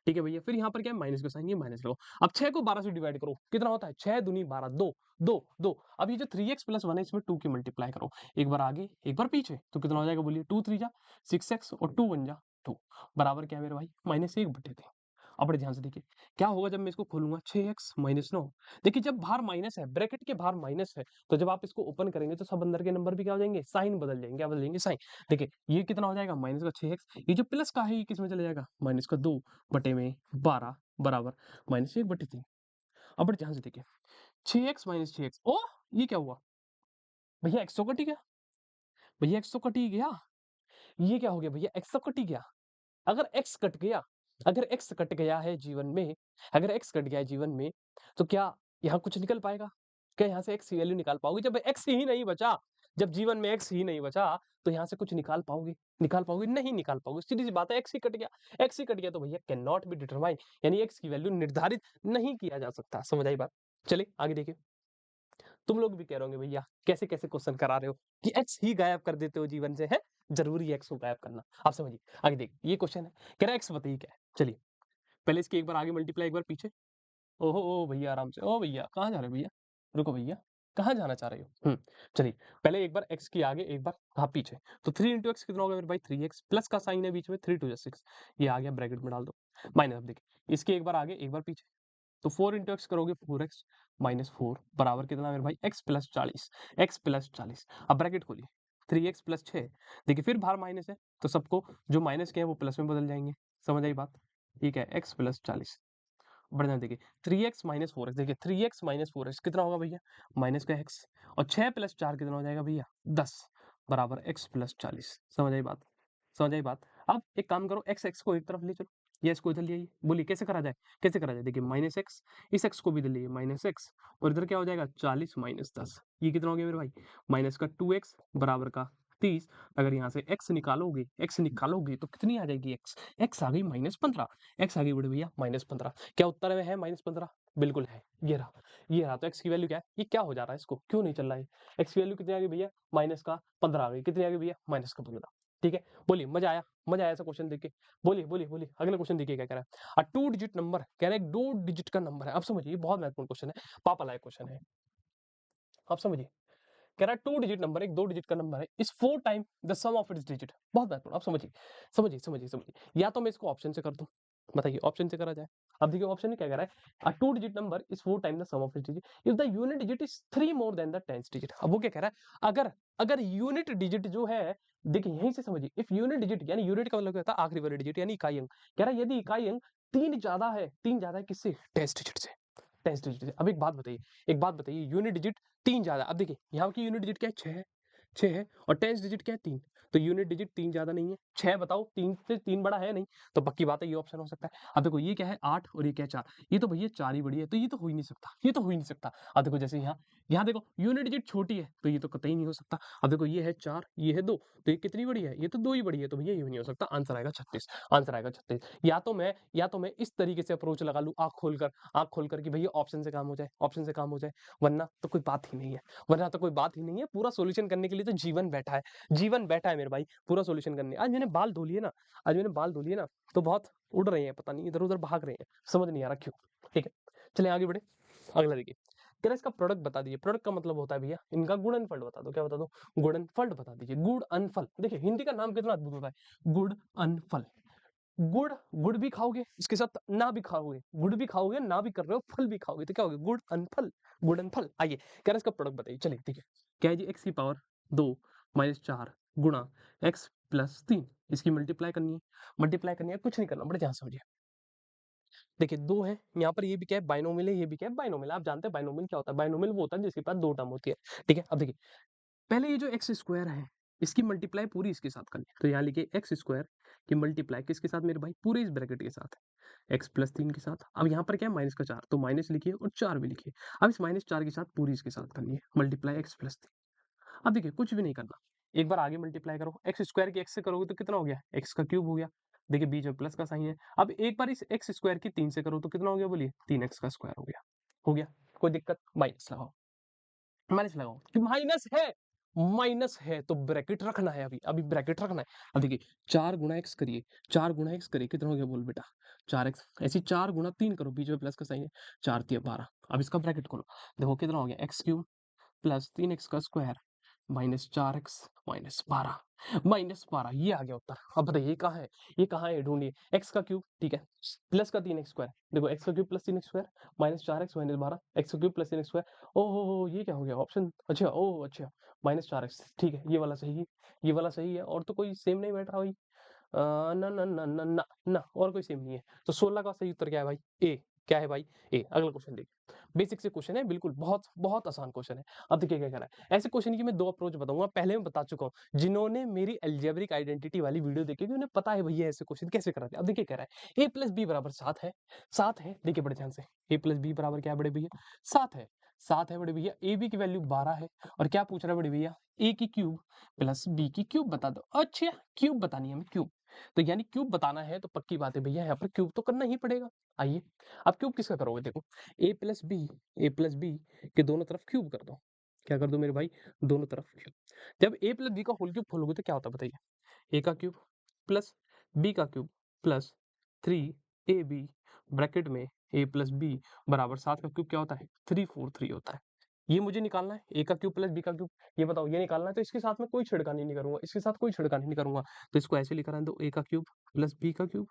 [SPEAKER 1] ठीक है भैया, फिर यहाँ पर क्या है? माइनस का साइन, ये माइनस लो। अब 6 को 12 से डिवाइड करो, कितना होता है? 6 दूनी 12, 2 2 2। अब ये जो 3x प्लस 1 है, इसमें 2 की मल्टीप्लाई करो, एक बार आगे एक बार पीछे, तो कितना हो जाएगा बोलिए? 2 3 जा 6x और 2 1 जा 2, बराबर क्या है मेरे भाई? माइनस 1/3। अब बड़े ध्यान से देखिए, क्या होगा जब मैं इसको खोलूंगा? 6x minus 9। देखिए जब बाहर माइनस है, ब्रैकेट के बाहर माइनस है, तो जब आप इसको ओपन करेंगे तो सब अंदर के नंबर भी क्या हो जाएंगे? साइन बदल जाएंगे, क्या बदल जाएंगे? साइन। देखिए ये कितना हो जाएगा? माइनस का 6x, ये जो प्लस का है ये किस में चले जाएगा? माइनस का 2 बटे में 12 बराबर माइनस 1/3। अब बड़े ध्यान से देखिए, 6x माइनस 6x, ओ ये क्या हुआ भैया? x तो कट ही गया भैया, x तो कट ही गया। ये क्या हो गया भैया? x तो कट ही गया। अगर x कट गया, अगर x कट गया है जीवन में, अगर x कट गया है जीवन में, तो क्या यहाँ कुछ निकल पाएगा? क्या यहाँ से x की वैल्यू निकाल पाओगे? जब x ही नहीं बचा, जब जीवन में x ही नहीं बचा, तो यहाँ से कुछ निकाल पाओगे? निकाल पाओगे? नहीं निकाल पाओगे। सीधी सी बात है, x ही कट गया, x ही कट गया तो भैया कैन नॉट बी डिटरमाइन, यानी x की वैल्यू निर्धारित नहीं किया जा सकता। समझ आई बात? चलिए आगे देखिए। तुम लोग भी कह रहे होंगे भैया कैसे-कैसे क्वेश्चन करा रहे हो कि एक्स ही गायब कर देते हो जीवन से, है? ज़रूरी है एक्स को गायब करना। आप समझिए, आगे देखिए ये क्वेश्चन है, कह रहा है एक्स बताइए क्या है? चलिए, पहले इसके एक बार आगे मल्टीप्लाई, एक बार पीछे। ओहो! ओ भैया आराम से, ओ भैया कहाँ जा रहे हो भैया? रुको भैया, कहाँ जाना चाह रहे हो? चलिए, पहले एक बार एक्स की आगे, एक बार पीछे। तो 3 इंटू एक्स कितना हो गया मेरे भाई? 3x प्लस का साइन है बीच में, 3 2 जा 6, ये आ गया, ब्रैकेट में डाल दो। माइनस, अब देखिए, इसके एक बार आगे, एक बार पीछे। तो 4 इंटू एक्स करोगे 4x माइनस 4 बराबर कितना मेरे भाई? x plus 40, x plus 40। अब ब्रैकेट खोलिए, 3x प्लस 6, देखिए फिर बाहर माइनस है, तो सबको जो माइनस के हैं वो प्लस में बदल जाएंगे। समझ आई बात? ठीक है, x प्लस 40। बढ़िया देखिए, 3x माइनस 4x, देखिए 3x माइनस 4x कितना होगा भैया? माइनस का x, और 6 प्लस 4 कितना हो जाएगा भैया? 10 बराबर x प्लस 40। समझ आई बात? समझ आई बात? अब एक काम करो, x को एक तरफ ले चलो, ये इसको इधर ले आइए, बोलिए कैसे करा जाए? कैसे करा जाए? देखिए माइनस एक्स, इस x को भी इधर ले आइए, माइनस एक्स, और इधर क्या हो जाएगा? 40 माइनस 10, ये कितना हो गया मेरे भाई? माइनस का 2x बराबर का 30। अगर यहाँ से x निकालोगे तो कितनी आ जाएगी x? x आ गई -15, x आ गई बड़े भैया -15। क्या उत्तर में है -15? बिल्कुल है, ये रहा। तो x की वैल्यू क्या है? ये क्या हो जा रहा है इसको? क्यों नहीं चल रहा है? x की वैल्यू कितनी आ गई भैया? माइनस का 15 आ गई। कितनी आ गई भैया? माइनस का 15। ठीक है, बोलिए मजा आया? मजा आया ऐसा क्वेश्चन देख के? बोलिए अगला क्वेश्चन देखिए क्या कह रहा है। 2 डिजिट नंबर, कह रहा है एक 2 डिजिट का नंबर है। अब समझिए, ये बहुत महत्वपूर्ण क्वेश्चन है, पापा लायक क्वेश्चन है। आप समझिए, कह रहा है 2 डिजिट नंबर, एक 2 डिजिट का नंबर है, is 4 time the sum of its digit. बहुत महत्वपूर्ण। आप समझिए, या तो मैं इसको ऑप्शन से कर दूं, बताइए ऑप्शन से करा जाए। अब देखिए ऑप्शन में क्या कह रहा है, a two digit number is 4 time the sum of its digit if the unit digit is 3 more than the 10th digit. अब वो क्या कह रहा है, अगर अगर यूनिट डिजिट जो है, देखिए यहीं से समझिए, इफ यूनिट डिजिट यानी यूनिट का मतलब क्या होता है, आखिरी वाला डिजिट यानी इकाई अंक। कह रहा है यदि इकाई अंक 3 ज्यादा है किससे, 10th डिजिट से, 10th डिजिट से। अब एक बात बताइए यूनिट डिजिट 3 ज्यादा, अब देखिए यहाँ की यूनिट डिजिट क्या है, 6 है, 6 है, और 10th डिजिट क्या है, 3। तो यूनिट डिजिट 3 ज्यादा नहीं है, 6 बताओ, 3 से 3 बड़ा है नहीं, तो पक्की बात है ये ऑप्शन हो सकता है। अब देखो ये क्या है 8 और ये क्या है 4, ये तो भैया 4 ही बड़ी है, तो ये तो हो ही नहीं सकता, ये तो हो ही नहीं सकता। अब देखो जैसे यहाँ यहाँ देखो यूनिट डिजिट छोटी है, तो ये तो कतई नहीं हो सकता। अब देखो ये है 4, ये है 2, तो ये कितनी बड़ी है, ये तो 2 ही बड़ी है, तो भैया ये भी नहीं हो सकता। आंसर आएगा 36, आंसर आएगा 36। या तो मैं इस तरीके से अप्रोच लगा लूँ आँख खोलकर कि भैया ऑप्शन से काम हो जाए, ऑप्शन से काम हो जाए, वरना तो कोई बात ही नहीं है, वरना तो कोई बात ही नहीं है। पूरा सॉल्यूशन करने के लिए तो जीवन बैठा है मेरे भाई, पूरा सॉल्यूशन करने। आज मैंने बाल धो लिए ना, तो बहुत उड़ रहे हैं, पता नहीं इधर-उधर भाग रहे हैं, समझ नहीं आ रहा क्यों? ठीक है, चलिए आगे बढ़े। अगला देखिए, कह रहा है इसका प्रोडक्ट बता दीजिए। प्रोडक्ट का मतलब होता है भैया इनका गुणनफल बता दो। क्या बता दो? गुणनफल बता दीजिए। गुणनफल, देखिए हिंदी का नाम कितना अद्भुत होता है, गुणनफल। गुड़ गुड़ भी खाओगे, इसके साथ ना भी खाओगे, गुड़ भी खाओगे, ना भी कर रहे हो, फल भी खाओगे, तो क्या होगा, गुणनफल, गुणनफल। आइए कह रहा है इसका प्रोडक्ट बताइए। चलिए ठीक है, क्या है जी, x की पावर 2 माइनस 4 गुणा x प्लस 3, इसकी मल्टीप्लाई करनी है, कुछ नहीं करना, बड़े ध्यान से समझिए। देखिए 2 है, यहाँ पर ये भी क्या है, बाइनोमियल है, ये भी क्या है, बाइनोमियल है। आप जानते हैं बाइनोमियल क्या होता है, बाइनोमियल वो होता है जिसके पास 2 टर्म होती है। ठीक है, अब देखिए पहले ये जो एक्स स्क्वायर है, इसकी मल्टीप्लाई पूरी इसके साथ करनी है, तो यहाँ लिखिए एक्स स्क्वायर की मल्टीप्लाई किसके साथ मेरे भाई, पूरे इस ब्रैकेट के साथ, एक्स प्लस 3 के साथ। अब यहाँ पर क्या है, माइनस का 4, तो माइनस लिखिए और 4 भी लिखिए। अब इस माइनस 4 के साथ पूरी इसके साथ करनी है मल्टीप्लाई एक्स प्लस 3। अब देखिए कुछ भी नहीं करना, एक बार आगे मल्टीप्लाई करो, एक्स स्क्वायर की एक्स से करोगे तो कितना हो गया, एक्स का क्यूब हो गया। देखिए बीच में प्लस का साइन है। अब एक बार इस एक्स स्क्वायर की 3 से करो तो कितना हो गया, बोलिए 3x का स्क्वायर हो गया। कोई दिक्कत, माइनस लगाओ कि माइनस है तो ब्रैकेट रखना है, अभी ब्रैकेट रखना है। अब देखिए 4 गुणा एक्स करिए, 4 गुणा एक्स करिए, कितना हो गया बोल बेटा, 4x। ऐसे 4 गुणा 3 करो, बीच में प्लस का साइन है, 4 3 12। अब इसका ब्रैकेट खोलो, देखो कितना हो गया, एक्स क्यूब प्लस 3x का स्क्वायर माइनस 4x माइनस 12 ये आ गया उत्तर। अब बताइए ये कहाँ है ढूंढिए, एक्स का क्यूब ठीक है, प्लस का 3x स्क्वायर, देखो एक्स का cube plus 3x square minus 4x minus 12, x का क्यूब प्लस 3x स्क्वायर। ओहो ये क्या हो गया ऑप्शन, अच्छा ओह अच्छा, माइनस 4x ठीक है, ये वाला सही है, और तो कोई सेम नहीं बैठ रहा भाई। ना ना ना ना ना ना, और कोई सेम नहीं है, तो 16 का सही उत्तर क्या है भाई, ए। क्या है भाई, ए। अगला क्वेश्चन देखिए, बेसिक से क्वेश्चन है, बिल्कुल बहुत बहुत आसान क्वेश्चन है। अब देखिए क्या कह रहा है, ऐसे क्वेश्चन की मैं 2 अप्रोच बताऊंगा, पहले मैं बता चुका हूँ, जिन्होंने मेरी अलजेब्रिक आइडेंटिटी वाली वीडियो देखी होगी उन्हें पता है भैया ऐसे क्वेश्चन कैसे कराते हैं। अब देखिए कह रहा है a प्लस बी बराबर 7 है, देखिए बड़े ध्यान से, a प्लस बी बराबर क्या है बड़े भैया, 7 है बड़े भैया, ए बी की वैल्यू 12 है, और क्या पूछ रहा है बड़े भैया, ए की क्यूब प्लस बी की क्यूब बता दो। अच्छा क्यूब बतानी है हमें, क्यूब, तो यानी क्यूब बताना है तो पक्की बात है भैया यहाँ पर क्यूब तो करना ही पड़ेगा। आइए अब क्यूब किसका करोगे, देखो ए प्लस बी के दोनों तरफ क्यूब कर दो। क्या कर दो मेरे भाई, दोनों तरफ क्यूब। जब ए प्लस बी का होल क्यूब खोलोगे तो क्या होता है बताइए, ए का क्यूब प्लस बी का क्यूब प्लस 3ab ब्रैकेट में ए प्लस बी बराबर 7 का क्यूब क्या होता है, 343 होता है। ये मुझे निकालना है, ए का क्यूब प्लस बी का क्यूब, ये बताओ ये निकालना है, तो इसके साथ में कोई छिड़कानी नहीं करूंगा, तो इसको ऐसे लिखा रहने दो, ए का क्यूब प्लस बी का cube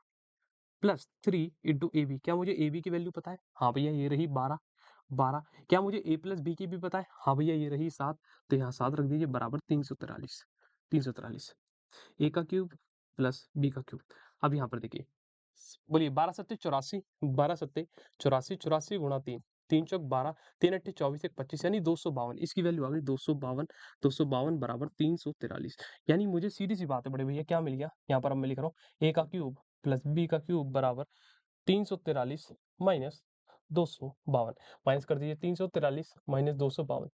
[SPEAKER 1] plus 3 into A B. क्या मुझे ए बी की वैल्यू पता है, हाँ भैया ये रही 12। क्या मुझे ए प्लस बी की भी पता है, हाँ भैया ये रही 7, तो यहाँ 7 रख दीजिए बराबर 343 ए का क्यूब प्लस बी का क्यूब। अब यहाँ पर देखिए, बोलिए 12 सत्ते 84, 12 सत्ते 84, 84 गुणा 3, 3 चौक 12, 3 अट्ठे 24, 1 25, यानी 252, इसकी वैल्यू आ गई 252 बराबर 343। यानी मुझे सीधी सी बात है बड़े भैया, क्या मिल गया, यहाँ पर अब मैं लिख रहा हूँ, ए का क्यूब प्लस बी का क्यूब बराबर 343 माइनस 252, माइनस कर दीजिए 343 माइनस 252,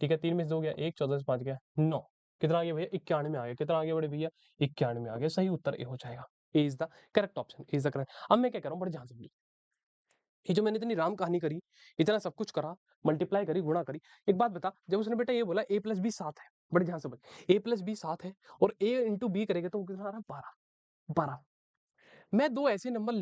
[SPEAKER 1] ठीक है, 3 में से 2 गया 1, 14 से 5 गया 9, कितना आ गया भैया, 91 आ गया, कितना आ गया बड़े भैया, 91 आ गया। सही उत्तर ए हो जाएगा, A is the correct option, A is the correct. अब मैं क्या कर रहा हूँ, बड़े ध्यान से सुनिए, ये जो मैंने इतनी राम कहानी करी, इतना सब कुछ करा, मल्टीप्लाई करी, गुणा करी, एक बात बता, जब उसने बेटा ये बोला ए प्लस बी 7 है, बड़े ध्यान से समझ, ए प्लस बी 7 है और ए इंटू बी करेगा तो कितना आ रहा है, 12। मैं दो ऐसे नंबर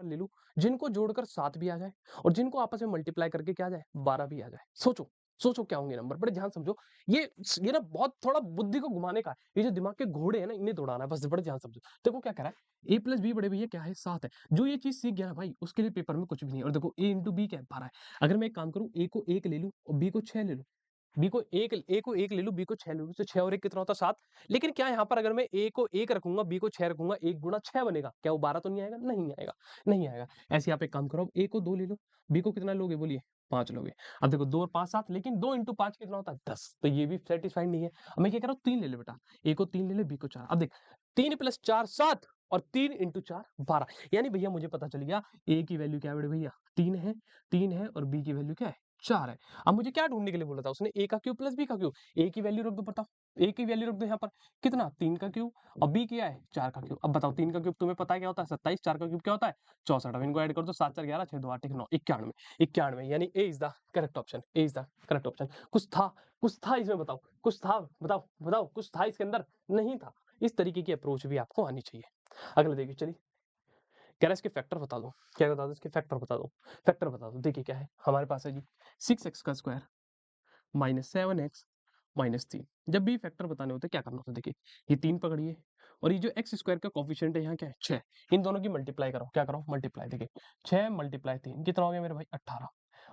[SPEAKER 1] ले लूं जिनको जोड़कर 7 भी आ जाए और जिनको आपस में मल्टीप्लाई करके क्या आ जाए, 12 भी आ जाए। सोचो सोचो क्या होंगे नंबर, बड़े ध्यान समझो। ये ना बहुत थोड़ा बुद्धि को घुमाने का है। ये जो दिमाग के घोड़े हैं ना, इन्हें दौड़ाना है, बस बड़े ध्यान समझो। देखो क्या कह रहा है, a प्लस बी बड़े भैया क्या है, 7 है। जो ये चीज सीख गया ना भाई, उसके लिए पेपर में कुछ भी नहीं है। और देखो a इंटू बी क्या है, 12 है। अगर मैं एक काम करूं, a को 1 ले लूं और b को 6 ले लूं, a को 1 ले लूं, b को 6 ले लूं, तो 6 और 1 कितना होता है, 7। लेकिन क्या यहाँ पर अगर मैं a को 1 रखूंगा, b को 6 रखूंगा, 1 गुणा 6 बनेगा, क्या वो 12 तो नहीं आएगा? नहीं आएगा, नहीं आएगा। ऐसे आप एक काम करो, a को 2 ले लो, b को कितना लोगे बोलिए, 5 लोगे। अब देखो 2 और 5 7, लेकिन 2 इंटू 5 कितना होता है, 10। तो ये भी सेटिस्फाइड नहीं है। अब मैं क्या कर रहा हूँ, 3 ले ले बेटा, a को 3 ले ले, b को 4। अब देख 3 प्लस 4 7 और 3 इंटू 4 12। यानी भैया मुझे पता चल गया a की वैल्यू क्या है बड़े भैया, 3 है और b की वैल्यू क्या है, 4 है। अब मुझे क्या ढूंढने के लिए बोला था उसने, a का क्यूब प्लस b का क्यूब। a की वैल्यू रख दो, बताओ a की वैल्यू रख दो यहाँ पर, कितना, 3 का क्यूब, और b क्या है, 4 का क्यूब। अब बताओ 3 का क्यूब तुम्हें पता है क्या होता है, 27, 4 का क्यूब क्या होता है, 64। अब इनको ऐड कर दो, 7 4 11, 6 2 8 1 9, 91। 91 यानी A is the correct option, A is the correct option. कुछ था इसमें, बताओ कुछ था, बताओ कुछ था इसके अंदर, नहीं था। इस तरीके की अप्रोच भी आपको आनी चाहिए। अगला देखिए, चलिए कह रहा है इसके फैक्टर बता दो। क्या बता दो, इसके फैक्टर बता दो, फैक्टर बता दो। देखिए क्या है हमारे पास है जी, 6x का स्क्वायर माइनस 7x माइनस 3। जब भी फैक्टर बताने होते हैं क्या करना होता है, देखिए ये 3 पकड़िए, और ये जो एक्स स्क्वायर का कोफिशिएंट है यहाँ क्या है, 6। इन दोनों की मल्टीप्लाई करो, क्या करो, मल्टीप्लाई। देखिए 6 मल्टीप्लाई 3 कितना हो गया मेरे भाई, 18।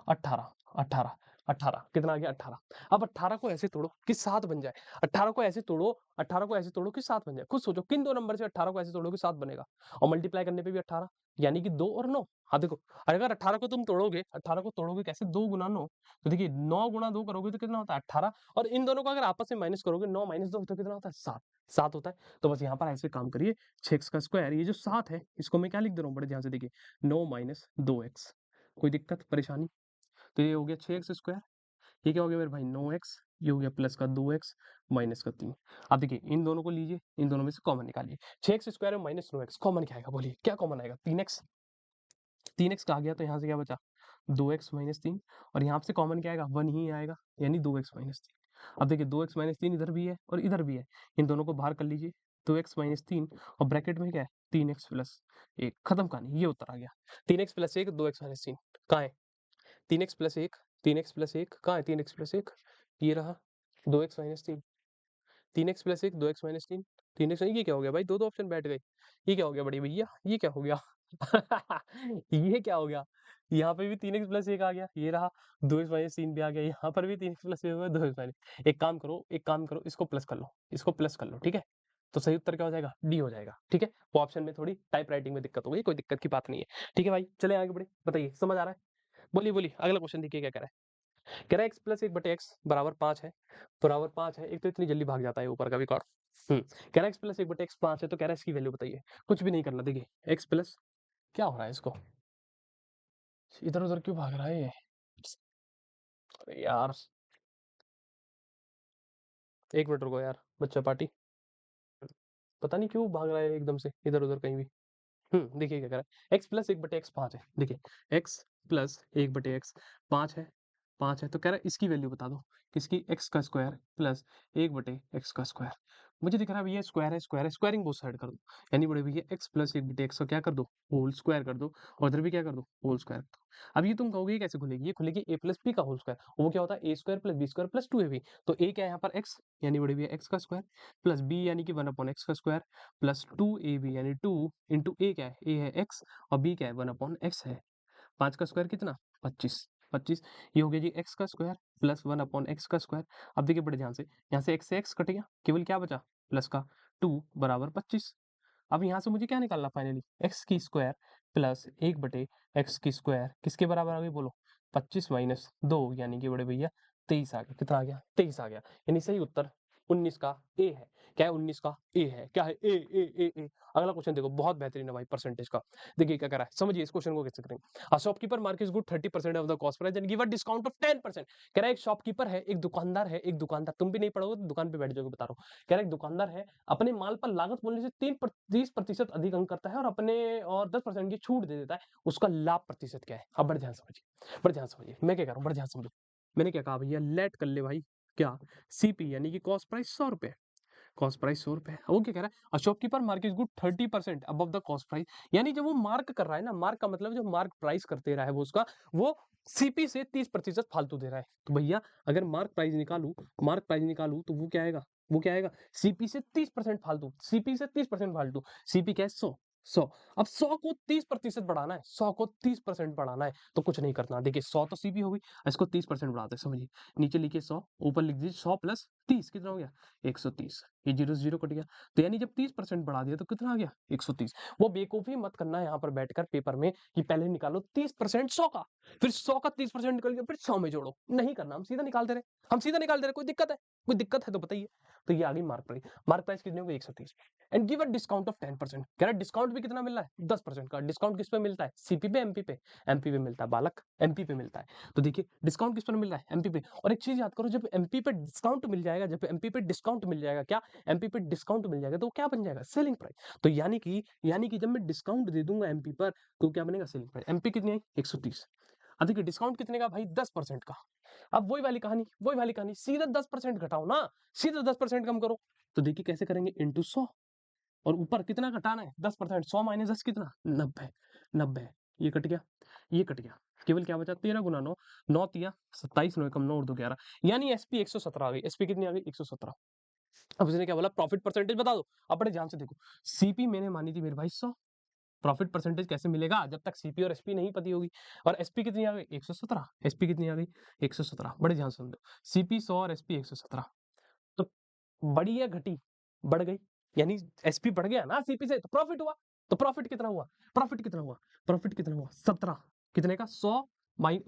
[SPEAKER 1] 18 18 18 कितना आ गया, 18। अब 18 को ऐसे तोड़ो कि 7 बन जाए। 18 को ऐसे तोड़ो, 18 को ऐसे तोड़ो कि 7 बन जाए। खुद सोचो किन दो नंबर से 18 को ऐसे तोड़ो कि 7 बनेगा, और मल्टीप्लाई करने पे भी 18, यानी कि 2 और 9। हाँ देखो, अगर 18 को तुम तोड़ोगे, 18 को तोड़ोगे कैसे, 2 गुना 9। तो देखिए 9 गुना 2 करोगे तो कितना होता है, 18। और इन दोनों को अगर आपस में माइनस करोगे, 9 माइनस 2 तो कितना होता है, 7। 7 होता है। तो बस यहाँ पर ऐसे काम करिए, 6x का स्क्वायर, ये जो 7 है इसको मैं क्या लिख दे रहा हूँ, बड़े ध्यान से देखिए, 9 माइनस 2x। कोई दिक्कत परेशानी? तो ये हो गया 6x स्क्वायर, ये क्या हो गया मेरे भाई, 9x, ये हो गया प्लस का 2x माइनस का 3। अब देखिए इन दोनों को लीजिए, इन दोनों में से कॉमन निकालिए। 6x स्क्वायर और माइनस 9x कॉमन क्या आएगा, बोलिए क्या कॉमन आएगा, 3x। 3x का आ गया तो यहाँ से क्या बचा, 2x माइनस 3। और यहाँ से कॉमन क्या आएगा, 1 ही आएगा, यानी 2x माइनस 3। अब देखिए 2x माइनस 3 इधर भी है और इधर भी है, इन दोनों को बाहर कर लीजिए, 2x माइनस 3 और ब्रैकेट में क्या है, 3x प्लस 1। खत्म कहानी, ये उत्तर आ गया। 3x प्लस 1 2x माइनस 3 कहाँ है, 3x प्लस 1, 3x प्लस 1 कहाँ है, 3x प्लस 1 ये रहा, 2x minus 3, 3x plus 1 2x minus 3, 3x। ये क्या हो गया भाई, दो ऑप्शन बैठ गए। ये क्या हो गया बड़ी भैया, ये क्या हो गया ये क्या हो गया, यहाँ पे भी 3x प्लस 1 आ गया, ये रहा 2x माइनस 3 भी आ गया, यहाँ पर भी 3x प्लस 1 2x माइनस। एक काम करो, इसको प्लस कर लो, इसको प्लस कर लो, ठीक है। तो सही उत्तर क्या हो जाएगा, डी हो जाएगा, ठीक है। वो ऑप्शन में थोड़ी टाइप राइटिंग में दिक्कत हो गई, कोई दिक्कत की बात नहीं है, ठीक है भाई। चले आगे बढ़े, बताइए समझ आ रहा है, बोलिए बोलिए अगला क्वेश्चन देखिए क्या कह रहा है। कह रहा है एक्स प्लस 1/x बराबर 5 है, बराबर 5 है। एक तो इतनी जल्दी भाग जाता है ऊपर का भी कौन। कह रहा है एक्स प्लस 1/x 5 है, तो कह रहा है इसकी वैल्यू बताइए। कुछ भी नहीं करना, देखिए एक्स प्लस, क्या हो रहा है इसको, इधर उधर क्यों भाग रहा है ये, अरे यार 1 मिनट रुको यार, बच्चा पार्टी, पता नहीं क्यों भाग रहा है एकदम से इधर उधर कहीं भी। देखिए क्या कह रहा है, एक्स प्लस 1/x 5 है। देखिए एक्स प्लस 1/x 5 है, 5 है, तो कह रहा है इसकी वैल्यू बता दो, किसकी, एक्स का स्क्वायर प्लस 1/x का स्क्वायर। मुझे दिख रहा है भैया स्क्वायर है, स्क्वायर है, स्क्वायरिंग बोथ साइड कर दो, यानी बड़े भैया एक्स प्लस 1/x का क्या कर दो, होल स्क्वायर कर दो, और इधर भी क्या कर दो, होल स्क्वायर कर दो। अब ये तुम कहोगे ये कैसे खुलेगी, ये खुलेगी ए प्लस बी का होल स्क्वायर, वो क्या होता है A square plus B square plus 2ab। तो ए क्या है यहाँ पर, एक्स, यानी बड़े भैया एक्स का स्क्वायर, प्लस बी यानी कि 1/x का स्क्वायर, प्लस 2ab यानी 2 इंटू ए क्या है, ए है एक्स और बी क्या है, 1/x है। 5 का स्क्वायर कितना, 25, 25। ये हो गया जी एक्स का स्क्वायर प्लस 1/x का स्क्वायर। अब देखिए बड़े ध्यान से एक्स से एक्स कट गया, केवल क्या बचा, प्लस का 2 बराबर 25। अब यहाँ से मुझे क्या निकालना, फाइनली एक्स की स्क्वायर प्लस 1/x की स्क्वायर किसके बराबर आ गई बोलो, 25 माइनस 2, यानी कि बड़े भैया 23 आ गया। कितना आ गया, 23 आ गया। यानी सही उत्तर 19 का ए है। क्या है, 19 का ए है, क्या है, ए ए ए ए। अगला क्वेश्चन देखो, बहुत बेहतरीन है भाई परसेंटेज का। देखिए क्या कर रहा है, समझिए इस क्वेश्चन को कैसे करेंगे। A shopkeeper markets good 30% of the cost price and give a discount of 10%। कह रहा है एक शॉपकीपर है, एक दुकानदार है, एक दुकानदार, तुम भी नहीं पढ़ोगे तो दुकान पे बैठ जाओगे, बता रहा हूँ। कह रहा है एक दुकानदार है, अपने माल पर लागत मूल्य से 30% अधिक अंक करता है और अपने और 10% की छूट दे देता है, उसका लाभ प्रतिशत क्या है। अब बड़े ध्यान समझिए, बड़े ध्यान समझिए मैं क्या कर रहा हूँ, बड़े ध्यान समझो। मैंने क्या कहा भैया, लेट कर ले भाई, क्या, सीपी यानी कि कॉस्ट प्राइस 100 रुपए, कॉस्ट प्राइस 100 रुपए। वो क्या कह रहा है, a shopkeeper mark is good 30% above the cost price. यानी जब वो मार्क कर रहा है ना, मार्क का मतलब जो मार्क प्राइस कर दे रहा है वो उसका, वो सीपी से 30% फालतू दे रहा है। तो भैया अगर मार्क प्राइस निकालू तो वो क्या आएगा, वो क्या आएगा, सीपी से 30% फालतू, सीपी से 30% फालतू, सीपी क्या है 100, 100। अब 100 को 30% बढ़ाना है, 100 को 30% बढ़ाना है, तो कुछ नहीं करना। देखिए 100 तो सीपी हो गई, इसको 30% बढ़ाते हैं, समझिए। नीचे लिखिए 100, ऊपर लिख दीजिए 100 प्लस 30 कितना हो गया, 130। ये जीरो से जीरो कट गया, तो यानी जब 30% बढ़ा दिया तो कितना आ गया, 130। वो बेवकूफी मत करना यहाँ पर बैठकर पेपर में कि पहले निकालो 30% 100 का, फिर 100 का 30% निकल गया, फिर 100 में जोड़ो, नहीं करना। हम सीधा निकाल दे रहे, हम सीधा निकाल दे रहे। कोई दिक्कत है, कोई दिक्कत है तो बताइए। तो ये आ गई मार्क प्राइस। मार्क प्राइस कितने हो गए, 130। And give a discount of 10%। कह रहा है डिस्काउंट भी कितना मिल रहा है, 10% का। डिस्काउंट किस पे मिलता है, सीपी पे, एमपी पे, एमपी पे मिलता है बालक, एमपी पे मिलता है। तो देखिए डिस्काउंट किस पर मिल रहा है, एमपी पे। और एक चीज याद करो, जब एमपी पे डिस्काउंट मिल जाएगा, जब एमपी पे डिस्काउंट मिल जाएगा, क्या एमपी पे डिस्काउंट मिल जाएगा, तो क्या बन जाएगा, सेलिंग प्राइस। तो यानी कि जब मैं डिस्काउंट दे दूंगा एमपी पर, तो क्या बनेगा, सेलिंग प्राइस। एमपी कितनी आई, 130। अब देखिए डिस्काउंट कितने का भाई, 10% का। अब वही वाली कहानी, सीधा 10% घटाओ ना, सीधा 10% कम करो। तो देखिए कैसे करेंगे, इंटू 100, और ऊपर कितना घटाना है, 10%। 100 माइनस 10 कितना, 90, 90। ये कट गया, ये कट गया, केवल क्या बचा, 13 गुना 9, 9 तिया 27, 9 कम 9 और 2 11, यानी एसपी 117 आ गई। एसपी कितनी आ गई, 117। अब उसने क्या बोला, प्रॉफिट परसेंटेज बता दो। अब बड़े ध्यान से देखो, सीपी मैंने मानी थी मेरे भाई 100, प्रॉफिट परसेंटेज कैसे मिलेगा, जब तक सीपी और एसपी नहीं पती होगी। और एसपी कितनी आ गई, 117। एसपी कितनी आ गई, 117। बड़े ध्यान से समझो, सीपी 100 और एसपी 117। तो बढ़ी या घटी, बढ़ गई, यानी एसपी बढ़ गया ना सीपी से, तो प्रॉफिट हुआ। तो प्रॉफिट कितना हुआ, प्रॉफिट कितना हुआ, प्रॉफिट कितना हुआ, 17। कितने का, 100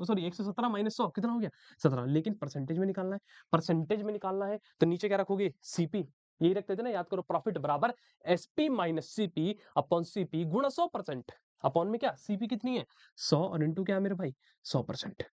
[SPEAKER 1] सॉरी 117 माइनस 100 कितना हो गया, 17। लेकिन परसेंटेज में निकालना है, परसेंटेज में निकालना है, तो नीचे क्या रखोगे, सीपी। यही रखते थे ना, याद करो, प्रॉफिट बराबर SP minus CP upon CP गुणा 100%। अपॉन में क्या, सीपी कितनी है 100, और इंटू क्या है मेरे भाई, 100%।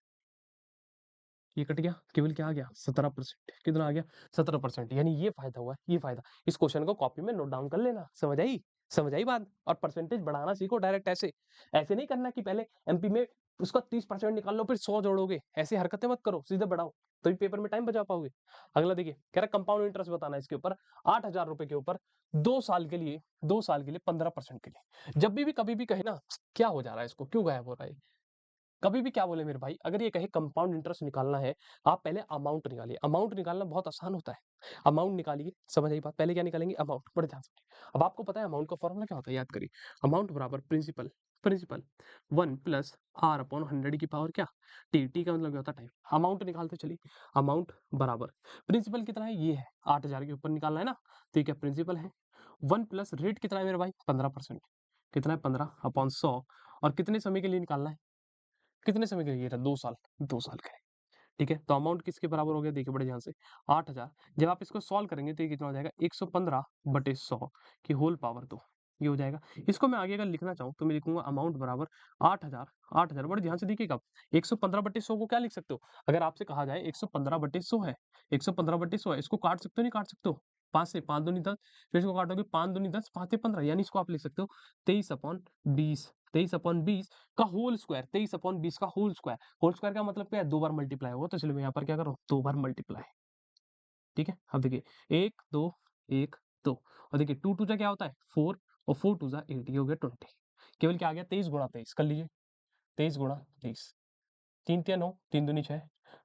[SPEAKER 1] ये कट गया, केवल क्या आ गया, 17%। कितना आ गया, 17%। यानी ये फायदा हुआ, ये फायदा। इस क्वेश्चन को कॉपी में नोट डाउन कर लेना, समझ आई, समझ आई बात। और परसेंटेज बढ़ाना सीखो डायरेक्ट, ऐसे ऐसे नहीं करना कि पहले एमपी में उसका 30% निकाल लो फिर 100 जोड़ोगे, ऐसी हरकतें मत करो, सीधे बढ़ाओ, तभी पेपर में टाइम बचा पाओगे। अगला देखिए, कह रहा कंपाउंड इंटरेस्ट बताना है इसके ऊपर, 8,000 रुपए के ऊपर 2 साल के लिए, 2 साल के लिए 15% के लिए। जब भी कभी भी कहे ना क्या हो जा रहा है, इसको क्यों गायब हो रहा है, कभी भी क्या बोले मेरे भाई, अगर ये कहे कंपाउंड इंटरेस्ट निकालना है, आप पहले अमाउंट निकालिए। अमाउंट निकालना बहुत आसान होता है, अमाउंट निकालिए, समझ आई बात। पहले क्या निकालेंगे, अमाउंट, बड़े ध्यान से। अब आपको पता है अमाउंट का फॉर्मूला क्या होता है, याद करिए। अमाउंट बराबर principal, principal 1 plus R upon 100 की पावर क्या, टी, टी का मतलब क्या होता है, टाइम। अमाउंट निकालते चलिए, अमाउंट बराबर प्रिंसिपल कितना है, ये है 8,000 के ऊपर निकालना है ना, तो ये क्या प्रिंसिपल है। 1 प्लस रेट कितना है मेरे भाई, 15%, कितना है 15 अपॉन 100, और कितने समय के लिए निकालना है, कितने समय के लिए, ये रहा 2 साल, 2 साल का है। ठीक है, तो अमाउंट किसके बराबर हो गया, देखिए बड़े ध्यान से, 8,000। जब आप इसको सॉल्व करेंगे तो ये कितना हो जाएगा, 115 बटे 100 की होल पावर 2, ये हो जाएगा। इसको मैं आगे अगर लिखना चाहूँ तो मैं लिखूंगा अमाउंट बराबर 8,000, 8,000। बड़े ध्यान से देखिएगा, 115 बटे 100 को क्या लिख सकते हो, अगर आपसे कहा जाए 115 बटे 100 है, 115 बटे 100 है, इसको काट सकते हो, नहीं काट सकते हो, 5 से, 5 दूनी 10, फिर इसको काटोगे 5 दूनी 10, 5 से 15, यानी इसको आप लिख सकते हो 23/20, 23/20 का होल स्क्वायर, 23/20 का होल स्क्वायर। होल स्क्वायर का मतलब क्या है, 2 बार मल्टीप्लाई होगा, तो चलिए मैं यहाँ पर क्या कर रहा हूँ, 2 बार मल्टीप्लाई। ठीक है, अब देखिए 1 2 1 2, और देखिए 2 2 जा क्या होता है 4, और 4 2 जा 8, ये हो गया 20। केवल क्या आ गया, 23 गुणा 23 कर लीजिए, 23 गुणा 23, 3 तिया 9, 3 दूनी 6,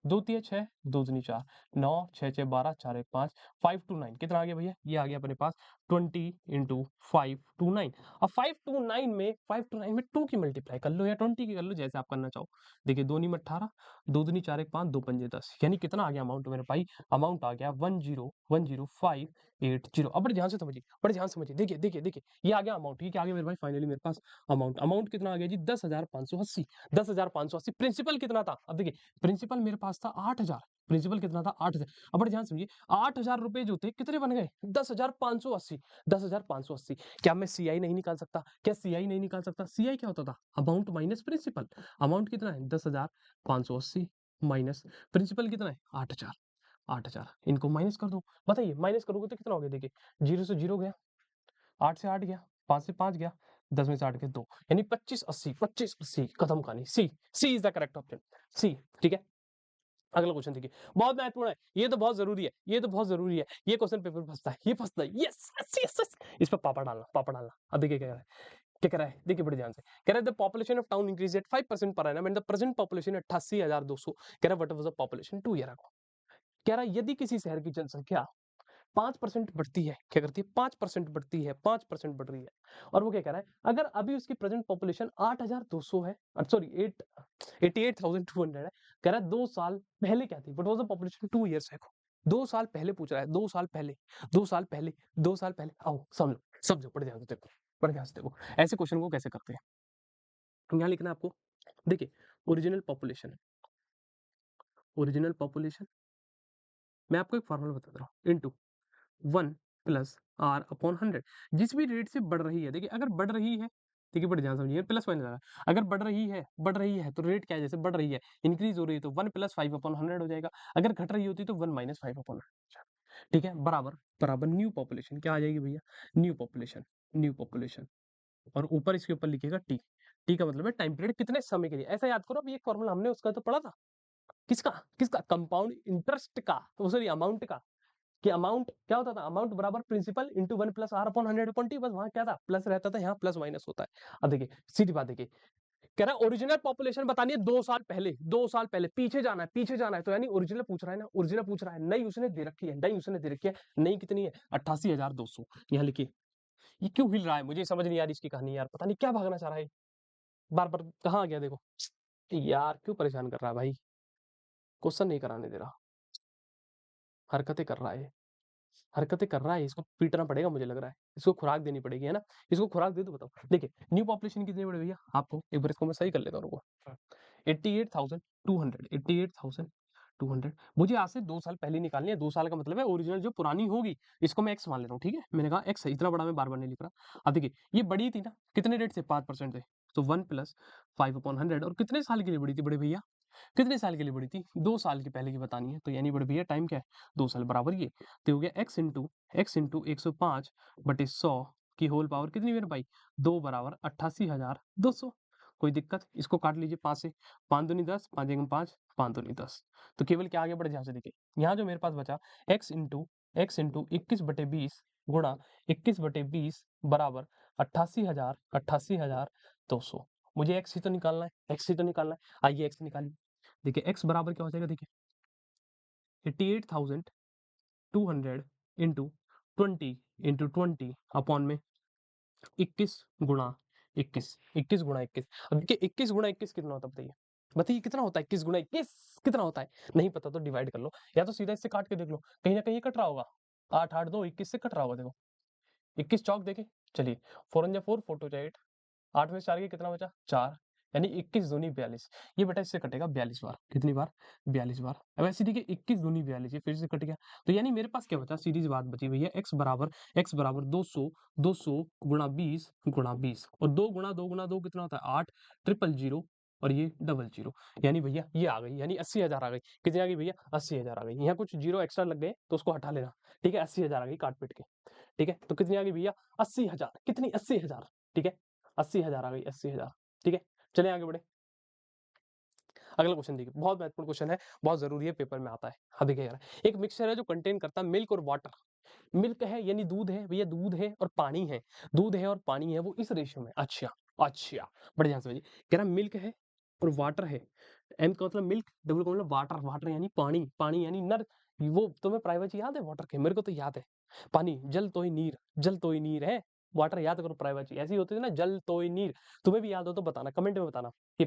[SPEAKER 1] 2 तिया 6, 2 दूनी 4, 9 6 6 12, 4 1 5, 529 कितना आ गया भैया, ये आ गया अपने पास 20 इंटू 529। अब 529 में 2 की मल्टीप्लाई कर लो या 20 की कर लो, जैसे आप करना चाहो। देखिए 2 नी 18, 2 दूनी 4 1 5, 2 पंजे 10, यानी कितना आ गया अमाउंट मेरे भाई, अमाउंट आ गया 10,10580। अब बड़े ध्यान से समझिए, बड़े ध्यान से समझिए, देखिए देखिए देखिए, ये आ गया अमाउंट, ये क्या आ गया मेरे भाई, फाइनली मेरे पास अमाउंट। अमाउंट कितना आ गया जी, 10,580, 10,580। प्रिंसिपल कितना था, अब देखिए प्रिंसिपल मेरे पास था 8,000, प्रिंसिपल कितना था 8,000। अब बड़े ध्यान से समझिए, 8,000 रुपए जो थे कितने बन गए, 10,580, 10,580। क्या मैं सीआई नहीं निकाल सकता, क्या सीआई नहीं निकाल सकता, सीआई क्या होता था, अमाउंट माइनस प्रिंसिपल। अमाउंट कितना है 10,580 माइनस प्रिंसिपल कितना है 8,000, 8,000 इनको माइनस कर दो। बताइए माइनस करोगे तो कितना हो गया, देखिए 0 से 0 गया, 8 से 8 गया, 5 से 5 गया, 10 में से 8 गया 2, यानी 2580, 2580 खत्म कहानी। सी, सी इज द करेक्ट ऑप्शन, सी। ठीक है, अगला क्वेश्चन देखिए, बहुत महत्वपूर्ण है, ये तो बहुत जरूरी है, ये तो बहुत जरूरी है, ये क्वेश्चन पेपर में फंसता है, ये फंसता है, यस यस यस यस, इस पर पापा डालना, पापा डालना। अब देखिए क्या कह रहा है, क्या कह रहा है, देखिए बड़े ध्यान से कह रहा है, the population of town increase at 5% per annum and the present population 88,200, कह रहा है what was the population 2 year ago. कह रहा है यदि किसी शहर की जनसंख्या 5% बढ़ती है, क्या करती है, 5% बढ़ती है, 5% बढ़ रही है, और वो क्या कह रहा है, अगर अभी उसकी प्रेजेंट पॉपुलेशन 8,200 है, सॉरी 88,200 है, कह रहा है 2 साल पहले क्या थी, what was the population 2 years ago. 2 साल पहले पूछ रहा है, 2 साल पहले, 2 साल पहले, 2 साल पहले, आओ समझो, समझो, बड़े ध्यान से देखो, बड़े ध्यान से देखो, ऐसे क्वेश्चन को कैसे करते हैं। यहाँ लिखना है आपको, देखिए ओरिजिनल पॉपुलेशन, ओरिजिनल पॉपुलेशन, मैं आपको एक फॉर्मूला बता रहा हूँ, इनटू 1 प्लस आर अपॉन 100, जिस भी रेट से बढ़ रही है, देखिए अगर बढ़ रही है, देखिए बड़े ध्यान समझिए, प्लस माइनस आएगा, अगर बढ़ रही है तो रेट क्या है, जैसे बढ़ रही है, इंक्रीज हो रही है तो 1 प्लस 5 अपॉन 100 हो जाएगा, अगर घट रही होती तो 1 माइनस 5 अपॉन 100, ठीक है, बराबर बराबर न्यू पॉपुलेशन क्या आ जाएगी भैया, न्यू पॉपुलेशन, न्यू पॉपुलेशन, और ऊपर इसके ऊपर लिखेगा टी, टी का मतलब है टाइम पीरियड, कितने समय के लिए, ऐसा याद करो, अभी एक फॉर्मूला हमने उसका तो पढ़ा था, किसका, किसका, कंपाउंड इंटरेस्ट का, सॉरी अमाउंट का, कि अमाउंट क्या होता था, अमाउंट बराबर principal into 1 plus R upon 100 upon T, बस वहां क्या था, प्लस रहता था, यहाँ प्लस माइनस होता है। अब देखिए सीधी बात, देखिए कह रहा है ओरिजिनल पॉपुलेशन बतानी है 2 साल पहले, 2 साल पहले, पीछे जाना है, पीछे जाना है, तो यानी ओरिजिनल पूछ रहा है ना, ओरिजिनल पूछ रहा है, नई उसने दे रखी है, नई उसने दे रखी है, नई कितनी है 88,200, यहाँ लिखिए, ये क्यों हिल रहा है, मुझे समझ नहीं आ रही इसकी कहानी यार, पता नहीं क्या भागना चाह रहा है, बार बार कहाँ आ गया देखो, यार क्यों परेशान कर रहा है भाई, क्वेश्चन नहीं कराने दे रहा, हरकतें कर रहा है, हरकतें कर रहा है, इसको पीटना पड़ेगा मुझे लग रहा है, इसको खुराक देनी पड़ेगी, है ना, इसको खुराक दे दो, बताओ, देखिए न्यू पॉपुलेशन कितनी बढ़ी भैया, आपको एक बार इसको मैं सही कर लेता हूँ, रुको, 88,200, 88,200, मुझे आज से 2 साल पहले निकालनी है, 2 साल का मतलब है ओरिजिनल जो पुरानी होगी, इसको मैं एक्स मान ले रहा हूँ, ठीक है, मैंने कहा एक्स है, इतना बड़ा मैं बार बार नहीं लिख रहा। अब देखिए ये बड़ी थी ना, कितने रेट से, 5% से, तो 1 प्लस 5 अपॉन 100, और कितने साल के लिए बड़ी थी बड़े भैया, कितने साल के लिए बढ़ी थी, 2 साल की पहले की बतानी है, तो यानी बड़े भैया टाइम क्या है, 2 साल, बराबर ये, तो हो गया x इंटू 105 बटे 100 की होल पावर कितनी मेरे भाई, 2 बराबर 88,200, कोई दिक्कत, इसको काट लीजिए 5 से, 5 दूनी 10, 5 एकम 5, 5 दूनी 10, तो केवल क्या आगे बढ़े, ध्यान से देखिए, यहाँ जो मेरे पास बचा x इंटू 21/20 गुणा 21/20 बराबर 88,200, मुझे एक्स ही तो निकालना है, एक्स ही तो निकालना है, आइए एक्स निकालिए, देखिए एक्स बराबर क्या हो जाएगा, देखिए 88,200 इंटू 20 अपॉन में 21 गुणा 21, 21 गुणा 21, अब देखिए 21 गुणा 21 कितना होता है, बताइए, बताइए कितना होता है, 21 गुणा 21 कितना होता है, नहीं पता तो डिवाइड कर लो, या तो सीधा इससे काट के देख लो, कहीं ना कहीं कट रहा होगा, 8 8 2 21 से कट रहा होगा, देखो 21 चौक देखे, चलिए 4 4 4 4 2 8, 8 में से 4 के कितना बचा, 4, यानी 21 दूनी 42, ये बेटा इससे कटेगा 42 बार, कितनी बार, 42 बार, अब ऐसे देखिए 21 दूनी 42, ये फिर से कट गया, तो यानी मेरे पास क्या बचा, सीधी सी बात बची भैया, x बराबर 200, 200 गुणा 20 और 2 गुणा 2 गुणा 2 कितना होता है 8, 000 और ये 00, यानी भैया ये आ गई, यानी 80,000 आ गई, कितनी आ गई भैया, 80,000 आ गई, यहाँ कुछ जीरो एक्स्ट्रा लग गए तो उसको हटा लेना, ठीक है, 80,000 आ गई काट पीट के, ठीक है, तो कितनी आ गई भैया, 80,000, कितनी 80,000, ठीक है, 80,000 आ गई, 80,000, ठीक है, चले आगे बढ़े, अगला क्वेश्चन देखिए, बहुत महत्वपूर्ण क्वेश्चन है, बहुत जरूरी है, पेपर में आता है, हाँ देखिए यार, एक मिक्सचर है जो कंटेन करता है मिल्क और वाटर, मिल्क है यानी दूध है भैया, दूध है और पानी है, दूध है और पानी है, वो इस रेशियो में, अच्छा अच्छा, बड़े ध्यान से समझिए, कह रहा मिल्क है और वाटर है, एम का मतलब मिल्क, डब्ल्यू का मतलब वाटर, वाटर यानी पानी, पानी यानी नर, वो तुम्हें प्राइवेसी याद है वाटर के, मेरे को तो याद है, पानी, जल तो ही नीर, जल तो ही नीर है, वाटर याद करो, प्राइवेसी ऐसी होती है ना, जल तो ही नीर, तुम्हें भी याद हो तो बताना, कमेंट में बताना कि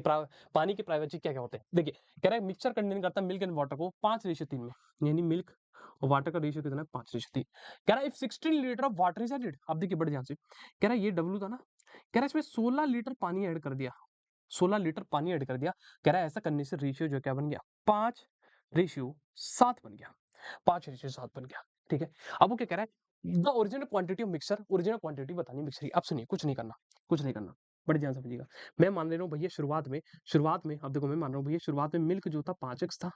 [SPEAKER 1] पानी की प्राइवेसी क्या क्या होते हैं, देखिए कह रहा है मिक्सचर कंटेन करता है मिल्क एंड वाटर को 5:3 में, यानी मिल्क और वाटर का रेशियो कितना है 5:3, कह रहा है if 16 litre of water is added, अब देखिए बड़े ध्यान से, कह रहा है ये डब्ल्यू था ना, कह रहा है इसमें 16 लीटर पानी ऐड कर दिया, 16 लीटर पानी ऐड कर दिया, कह रहा है ऐसा करने से रेशियो जो क्या बन गया 5:7 बन गया, 5:7 बन गया, ठीक है, अब वो क्या कह रहा है the original quantity of mixer, original quantity बतानी मिक्सर की, अब सुनिए कुछ नहीं करना, कुछ नहीं करना, बड़े ध्यान से समझिएगा, मैं मान ले रहा हूँ भैया शुरुआत में अब देखो मैं मान रहा हूँ भैया शुरुआत में मिल्क जो था 5x था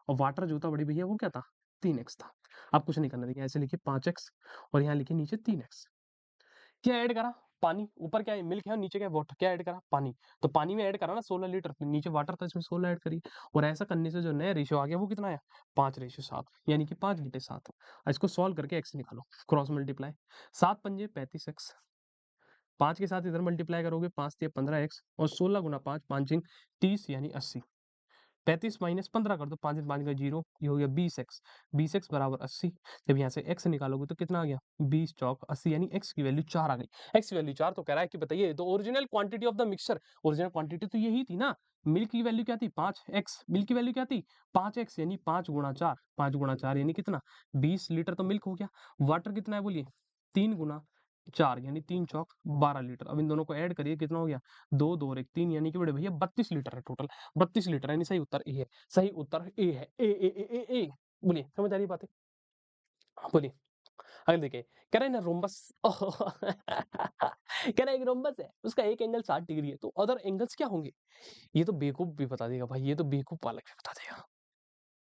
[SPEAKER 1] और वाटर जो था बड़ी भैया वो क्या था 3x था, अब कुछ नहीं करना, देखिए ऐसे लिखिए 5x और यहाँ लिखिए नीचे 3x, क्या ऐड करा पानी, ऊपर क्या है मिल्क है और नीचे क्या है वाटर, क्या ऐड करा पानी, तो पानी में ऐड करा ना 16 लीटर, नीचे वाटर था इसमें 16 ऐड करी, और ऐसा करने से जो नया रेशियो आ गया वो कितना है 5:7, यानी कि 5/7। इसको सॉल्व करके एक्स निकालो, क्रॉस मल्टीप्लाई, 7 पंजे 35 एक्स, 5 के साथ इधर मल्टीप्लाई करोगे 5 तिया 15 एक्स, और 16 गुना 5 5 30 यानी 80, 35 माइनस 15 कर दो, 5 5 का 0, ये हो गया 20x, 20x बराबर 80। जब यहाँ से x निकालोगे तो कितना आ गया 20 चौक 80, यानी x की वैल्यू 4 आ गई। x की वैल्यू 4, तो कह रहा है कि बताइए तो original quantity of the mixture, original quantity तो यही थी ना, मिल्क की वैल्यू क्या थी 5x, मिल्क की वैल्यू क्या थी 5x, यानी 5 गुणा 4, 5 गुणा 4 यानी कितना 20 लीटर तो मिल्क हो गया। वाटर कितना है बोलिए 3 गुना 4 यानी 3 चौक 12 लीटर। अब इन दोनों को ऐड करिए कितना हो गया 2 2 और 1 3, यानी कि बड़े भैया 32 लीटर है टोटल, 32 लीटर, यानी सही उत्तर ए है, सही उत्तर ए है, ए। बोलिए समझ आ रही बातें, बोलिए। अगले देखिए, कह रहे हैं ना रोम्बस कह रहा है एक रोम्बस है, उसका एक एंगल 60 डिग्री है, तो अदर एंगल्स क्या होंगे? ये तो बेवकूफ भी बता देगा भाई, ये तो बेवकूफ वाला भी बता देगा।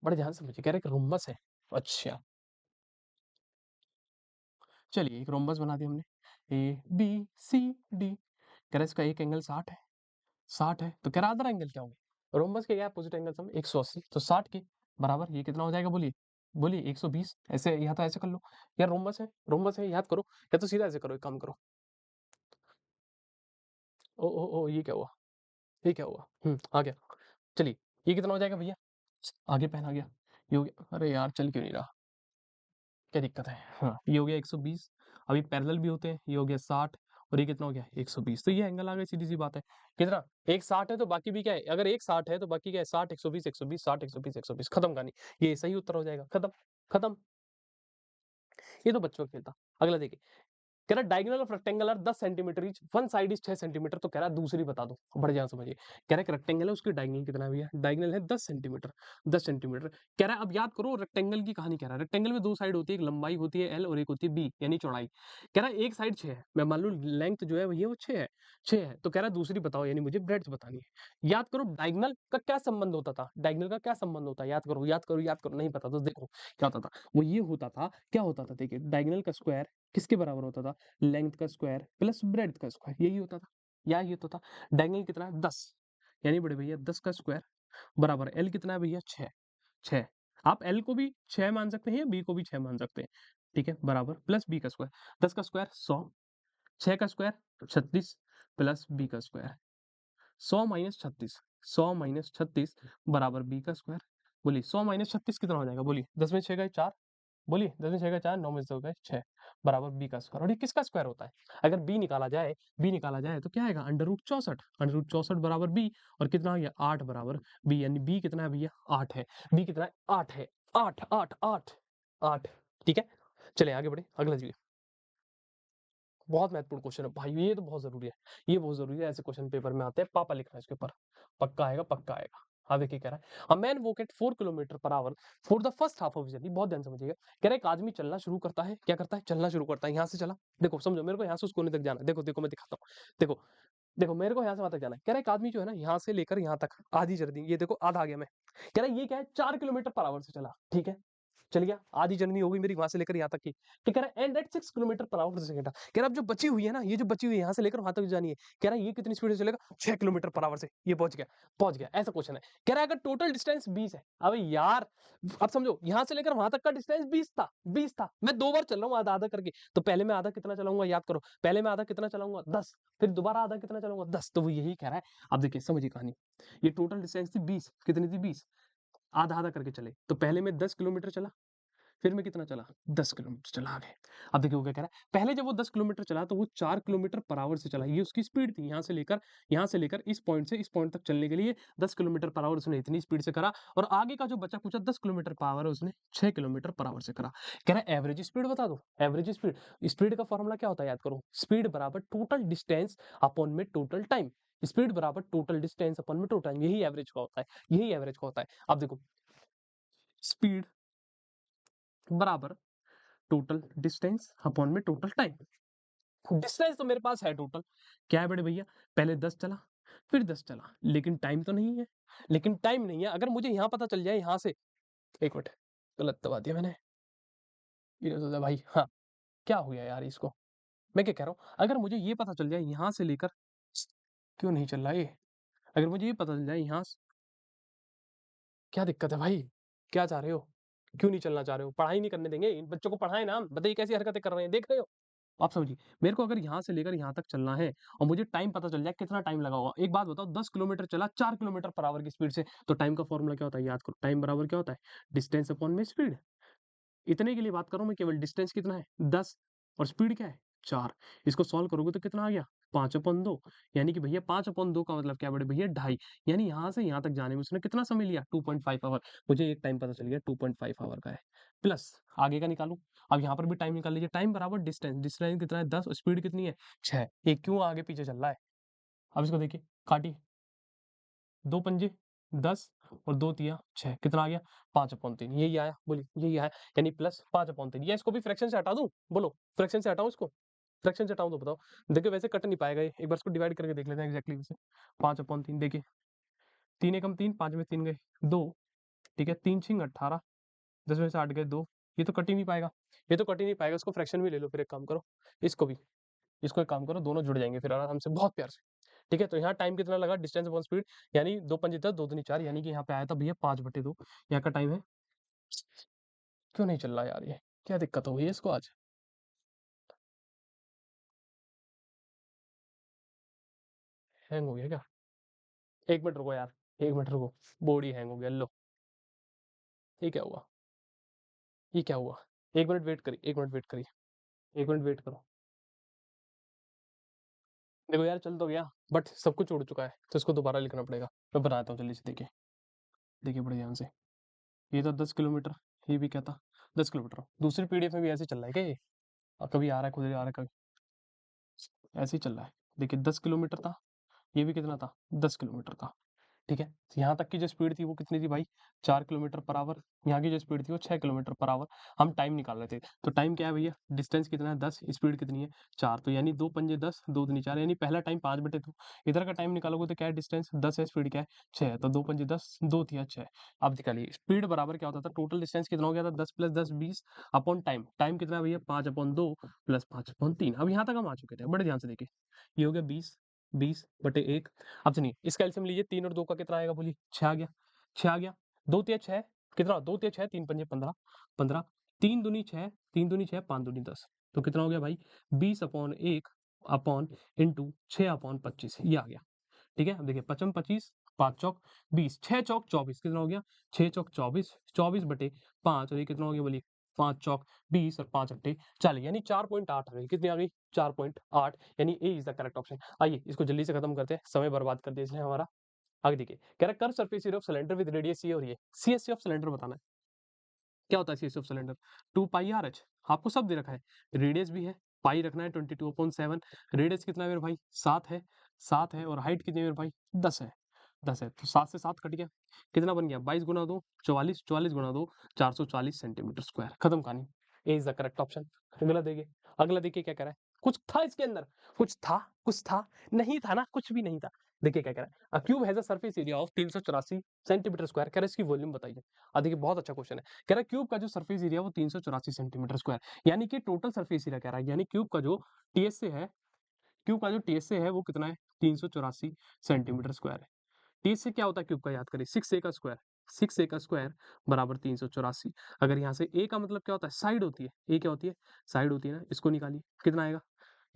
[SPEAKER 1] बड़े ध्यान से समझिए, कह रहे हैं एक रोम्बस है। अच्छा, चलिए एक रोम्बस बना दिया हमने, ए बी सी डी, कह रहा है इसका एक एंगल 60 है, 60 है, तो कह रहा अदर एंगल क्या होंगे? रोम्बस के क्या अपोजिट एंगल हम 180, तो 60 के बराबर ये कितना हो जाएगा बोलिए, बोलिए 120। ऐसे या तो ऐसे कर लो, यार रोम्बस है, रोम्बस है याद करो, या तो सीधा ऐसे करो, एक काम करो, ओ ये क्या हुआ, ये क्या हुआ, आ गया। चलिए ये कितना हो जाएगा भैया, आगे पेन आ गया, ये हो गया, अरे यार चल क्यों नहीं रहा, क्या दिक्कत है, हाँ ये हो गया 120, अभी पैरेलल भी होते हैं, ये हो गया 60, और ये कितना हो गया 120, तो ये एंगल आ गया, सीधी सी बात है। कितना, एक 60 है तो बाकी भी क्या है, अगर एक 60 है तो बाकी क्या है 60 120 120 60 120 120, खत्म कहानी, ये सही उत्तर हो जाएगा, खत्म, खत्म। ये तो बच्चों का खेल था। अगला देखिए, कह रहा diagonal of rectangle are 10 centimetre each, one side is 6 centimetre, तो कह रहा दूसरी बता दो, बड़े ध्यान से समझिए, कह रहा है रेक्टेंगल है उसकी डायगोनल कितना है भैया, डायगोनल है 10 सेंटीमीटर, 10 सेंटीमीटर, कह रहा है अब याद करो रेक्टेंगल की कहानी, कह रहा है रेक्टेंगल में दो साइड होती है, एक लंबाई होती है एल और एक होती है बी, यानी चौड़ाई, कह रहा है एक साइड 6 है, मैं मान लूं लेंथ जो है भैया वो 6 है, 6 है, तो कह रहा है दूसरी बताओ, यानी मुझे ब्रेड्थ बतानी है। याद करो डायगोनल का क्या संबंध होता था, डायगोनल का क्या संबंध होता है, याद करो याद करो याद करो, नहीं पता तो देखो क्या होता था, वो ये होता था, क्या होता था देखिए, डायगोनल का स्क्वायर किसके बराबर होता था, लेंथ का स्क्वायर प्लस ब्रेड्थ का स्क्वायर, यही होता था, या ये होता था। डायगोनल कितना है 10, यानी बड़े भैया 10 का स्क्वायर बराबर एल कितना है भैया 6, 6, आप एल को भी 6 मान सकते हैं, बी को भी 6 मान सकते हैं, ठीक है, बराबर प्लस बी का स्क्वायर, 10 का स्क्वायर 100, 6 का स्क्वायर 36 प्लस बी का स्क्वायर, 100 माइनस 36, 100 माइनस 36 बराबर बी का स्क्वायर। बोलिए 100 माइनस 36 कितना हो जाएगा, बोलिए 10 में 6 गए 4, बोलिए 10 में 6 का 4, 9 में से हो गए 6, बराबर बी का स्क्वायर, और ये किसका स्क्वायर होता है, अगर बी निकाला जाए, बी निकाला जाए तो क्या आएगा अंडर रूट 64 बराबर बी, और कितना हो गया 8 बराबर बी, यानी बी कितना है भैया 8 है, बी कितना है 8 है, 8 8 8 8, ठीक है। चलिए आगे बढ़े, अगला जी, बहुत महत्वपूर्ण क्वेश्चन है भाई, ये तो बहुत जरूरी है, ये बहुत जरूरी है, ऐसे क्वेश्चन पेपर में आते हैं, पापा लिख रहा है इसके ऊपर, पक्का आएगा पक्का आएगा। हाँ देखिए कह रहा है a man walk at 4 kilometre per hour for the first half of journey, बहुत ध्यान समझिएगा, कह रहा है एक आदमी चलना शुरू करता है, क्या करता है चलना शुरू करता है, यहाँ से चला, देखो समझो मेरे को यहाँ से उस कोने तक जाना है, देखो देखो मैं दिखाता हूँ, देखो देखो मेरे को यहाँ से वहां तक जाना है, कह रहा है एक आदमी जो है ना यहाँ से लेकर यहाँ तक आधी जर्नी, ये देखो आधा आ गया मैं, कह रहा है ये क्या है 4 किलोमीटर पर आवर से चला, ठीक है, चल गया, आधी जर्नी हो गई मेरी वहां से लेकर यहाँ तक की, ठीक है, and at 6 kilometre per hour second, कह रहा अब जो बची हुई है ना, ये जो बची हुई है यहाँ से लेकर वहां तक जानी है, कह रहा है ये कितनी स्पीड से चलेगा 6 किलोमीटर पर आवर से, ये पहुंच गया, पहुंच गया, ऐसा क्वेश्चन है, कह रहा है अगर टोटल डिस्टेंस 20 है, अब यार अब समझो यहाँ से लेकर वहां तक का डिस्टेंस 20 था, 20 था, मैं 2 बार चल रहा हूँ आधा आधा करके, तो पहले मैं आधा कितना चलाऊंगा याद करो, पहले मैं आधा कितना चलाऊंगा 10, फिर दोबारा आधा कितना चलाऊंगा 10, तो वो यही कह रहा है। अब देखिए समझिए कहानी, ये टोटल डिस्टेंस थी 20, कितनी थी 20, आधा आधा करके चले, तो पहले मैं 10 किलोमीटर चला, फिर मैं कितना चला 10 किलोमीटर चला आगे। अब देखिए वो क्या कह रहा है, पहले जब वो 10 किलोमीटर चला तो वो 4 किलोमीटर पर आवर से चला, ये उसकी स्पीड थी, यहाँ से लेकर इस पॉइंट से इस पॉइंट तक चलने के लिए 10 किलोमीटर पर आवर उसने इतनी स्पीड से करा, और आगे का जो बचा कुचा 10 किलोमीटर पर आवर उसने 6 किलोमीटर पर आवर से करा। कह रहा है एवरेज स्पीड बता दो, एवरेज स्पीड, स्पीड का फॉर्मूला क्या होता है याद करो, स्पीड बराबर टोटल डिस्टेंस अपॉन में टोटल टाइम, स्पीड बराबर टोटल डिस्टेंस अपॉन में टोटल टाइम, यही एवरेज का होता है, यही एवरेज का होता है। अब देखो स्पीड बराबर टोटल डिस्टेंस अपॉन में टोटल टाइम, डिस्टेंस तो मेरे पास है टोटल, क्या है बड़े भैया, पहले 10 चला फिर 10 चला, लेकिन टाइम तो नहीं है, लेकिन टाइम नहीं है, अगर मुझे यहाँ पता चल जाए यहाँ से, एक मिनट गलत दबा दिया मैंने, ये तो भाई हाँ, क्या हो गया यार इसको, मैं क्या कह रहा हूँ, अगर मुझे ये पता चल जाए यहाँ से लेकर क्यों नहीं चल रहा ये? अगर मुझे ये पता चल जाए यहाँ स क्या दिक्कत है भाई? क्या चाह रहे हो? क्यों नहीं चलना चाह रहे हो? पढ़ाई नहीं करने देंगे? इन बच्चों को पढ़ाएँ ना हम, बताइए कैसी हरकतें कर रहे हैं, देख रहे हो? आप समझिए, मेरे को अगर यहाँ से लेकर यहाँ तक चलना है और मुझे टाइम पता चल जाए कितना टाइम लगा होगा। एक बात बताओ 10 किलोमीटर चला 4 किलोमीटर पर आवर की स्पीड से, तो टाइम का फ़ॉर्मूला क्या होता है? याद करो, टाइम बराबर क्या होता है? डिस्टेंस अपॉन में स्पीड। इतने के लिए बात कर रहा हूँ मैं, केवल डिस्टेंस कितना है 10 और स्पीड क्या है 4। इसको सॉल्व करोगे तो कितना आ गया 5/2, यानी कि भैया 5/2 का मतलब क्या बड़े भैया 2.5, यानी यहाँ से यहाँ तक जाने में उसने कितना समय लिया 2.5 आवर। मुझे एक टाइम पता चल गया 2.5 आवर का है, प्लस आगे का निकालू। अब यहाँ पर भी टाइम निकाल लीजिए, टाइम बराबर डिस्टेंस, डिस्टेंस कितना है 10 और स्पीड कितनी है 6। ये क्यों आगे पीछे चल रहा है? अब इसको देखिए, काटिए, 2 पंजे 10 और 2 तिया 6, कितना आ गया 5/3, यही आया, बोलिए यही आया, यानी प्लस 5/3। या इसको भी फ्रैक्शन से हटा दूं, बोलो फ्रैक्शन से हटाऊं इसको? फ्रैक्शन से हटाऊं तो बताओ। देखिए वैसे कट नहीं पाएगा ये, एक बार इसको डिवाइड करके देख लेते हैं एग्जैक्टली वैसे। 5/3 देखिए, 3 एकम 3, 5 में 3 गए 2, ठीक है, 3 छिंग 18, 10 में से 8 गए 2, ये तो कट ही नहीं पाएगा, ये तो कट ही नहीं पाएगा, इसको फ्रैक्शन में ले लो। फिर एक काम करो, इसको भी, इसको एक काम करो, दोनों जुड़ जाएंगे फिर आराम से, बहुत प्यार से। ठीक है, तो यहाँ टाइम कितना लगा, डिस्टेंस अपॉन स्पीड, यानी 2 पंजे 10, 2 दूनी 4, यानी कि यहाँ पे आया था भैया 5/2। यहाँ का टाइम है, क्यों नहीं चल रहा यार ये? क्या दिक्कत हो गई है इसको आज? हैंग हो गया क्या? 1 मिनट रुको यार, 1 मिनट रुको, बोर्ड ही हैंग हो गया, लो। ये क्या हुआ? ये क्या हुआ? 1 मिनट वेट करिए, 1 मिनट वेट करिए, 1 मिनट वेट करो। देखो यार चल तो गया, बट सब कुछ उड़ चुका है, तो इसको दोबारा लिखना पड़ेगा। मैं बनाता हूँ जल्दी से, देखिए, देखिए बड़े ध्यान से। ये था 10 किलोमीटर, ये भी क्या था 10 किलोमीटर। दूसरी पीडीएफ में भी ऐसे चल रहा है क्या ये? कभी आ रहा है, खुद आ रहा है, कभी ऐसे ही चल रहा है। देखिए 10 किलोमीटर था, ये भी कितना था 10 किलोमीटर था। ठीक है, तो यहाँ तक की जो स्पीड थी वो कितनी थी भाई 4 किलोमीटर पर आवर, यहाँ की जो स्पीड थी वो 6 किलोमीटर पर आवर। हम टाइम निकाल रहे थे, तो टाइम क्या है भैया, डिस्टेंस कितना है 10, स्पीड कितनी है 4, तो यानी 2 पंजे 10, 2 दूनी 4, यानी पहला टाइम 5/2। इधर का टाइम निकालोगे तो क्या है, डिस्टेंस 10 है, स्पीड क्या है 6 है, तो 2 पंजे 10, 2 तिया 6। अब निकालिए स्पीड बराबर क्या होता था, टोटल डिस्टेंस कितना हो गया था 10 + 10 20 अपॉन टाइम, टाइम कितना है भैया 5/2 + 5/3। अब यहाँ तक हम आ चुके थे, बड़े ध्यान से देखिए, ये हो गया 20, 20/1। अब सुनिए इसका एलसीएम लीजिए, 3 और 2 का कितना आएगा बोलिए, 6 आ गया, 6 आ गया, 2 तिया 6, कितना 2 तिया 6, 3 पंजे 15, 15, 3 दूनी 6, 3 दूनी 6, 5 दूनी 10, तो कितना हो गया भाई 20/1 अपॉन इंटू 6/25, ये आ गया। ठीक है, अब देखिए 5 25, 5 चौक 20, 6 चौक 24, कितना हो गया 6 चौक 24, 24/5, और ये कितना हो गया बोलिए 5 चौक 20 और 5 अट्ठे 40, यानी 4.8 आ गई, कितनी आ गई 4.8, यानी A is the correct option. आइए इसको जल्दी से खत्म करते हैं, समय बर्बाद कर दिया इसने हमारा। आगे देखिए, कह रहा है curve surface area of cylinder with radius C, और ये सीएससी ऑफ सिलेंडर बताना है। क्या होता है सीएससी ऑफ सिलेंडर, 2πRh, आपको सब दे रखा है, रेडियस भी है, पाई रखना है 22/7, रेडियस कितना है मेरे भाई 7 है, 7 है, और हाइट कितनी है मेरे भाई 10 है, 10 है, तो 7 से 7 कट गया, कितना बन गया 22 गुना 2 44, 44 गुना 2 440 सेंटीमीटर स्क्वायर, खत्म कहानी। ए इज द करेक्ट ऑप्शन। अगला देखिए, अगला देखिए क्या कह रहा है, कुछ था इसके अंदर, कुछ था, नहीं था ना, कुछ भी नहीं था। देखिए क्या कह रहा है, अ cube has a surface area of 384 centimetre square, कह रहा है इसकी वॉल्यूम बताइए। देखिए बहुत अच्छा क्वेश्चन है, कह रहा है क्यूब का जो सरफेस एरिया वो 384 सेंटीमीटर स्क्वायर, यानी कि टोटल सरफेस एरिया कह रहा है, यानी क्यूब का जो टीएसए है, क्यूब का जो टीएसए है वो कितना है 384 सेंटीमीटर स्क्वायर है। टीएसए क्या होता है क्यूब का, याद करिए 6a का स्क्वायर, 6a का स्क्वायर बराबर 384। अगर यहाँ से a का मतलब क्या होता है, साइड होती है, a क्या होती है साइड होती है ना, इसको निकालिए कितना आएगा,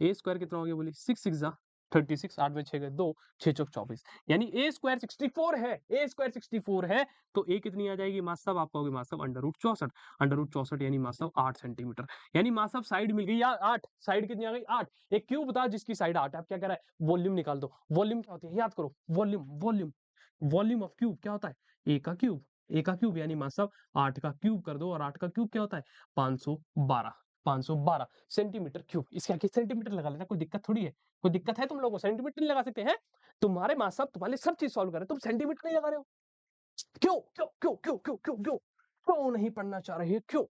[SPEAKER 1] ए स्क्वायर कितना हो गया बोलिए 6 6 जा 36, 8 में 6 गए 2, 6 चौक 24, यानी ए स्क्वायर 64 है, ए स्क्वायर 64 है, तो ए कितनी आ जाएगी मास्टब, आप कहोगे मास्टब √64, √64 यानी मास्टब 8 सेंटीमीटर, यानी मास्टब साइड मिल गई यार 8, साइड कितनी आ गई 8, एक क्यूब था जिसकी साइड 8 है। आप क्या कह रहा है, वॉल्यूम निकाल दो, वॉल्यूम क्या होती है याद करो, volume volume volume of cube क्या होता है, ए का क्यूब, ए का क्यूब यानी मास्टब 8 का क्यूब कर दो, और 8 का क्यूब क्या होता है 512, 512 सेंटीमीटर क्यूब, इसके आगे सेंटीमीटर लगा लेना, कोई दिक्कत थोड़ी है, कोई दिक्कत है तुम लोगों को, सेंटीमीटर नहीं लगा सकते हैं, तुम्हारे माँ साहब तुम्हारे लिए सब चीज सॉल्व कर रहे हैं, तुम सेंटीमीटर नहीं लगा रहे हो, क्यों क्यों क्यों क्यों क्यों क्यों क्यों क्यों नहीं पढ़ना चाह रहे हैं, क्यों?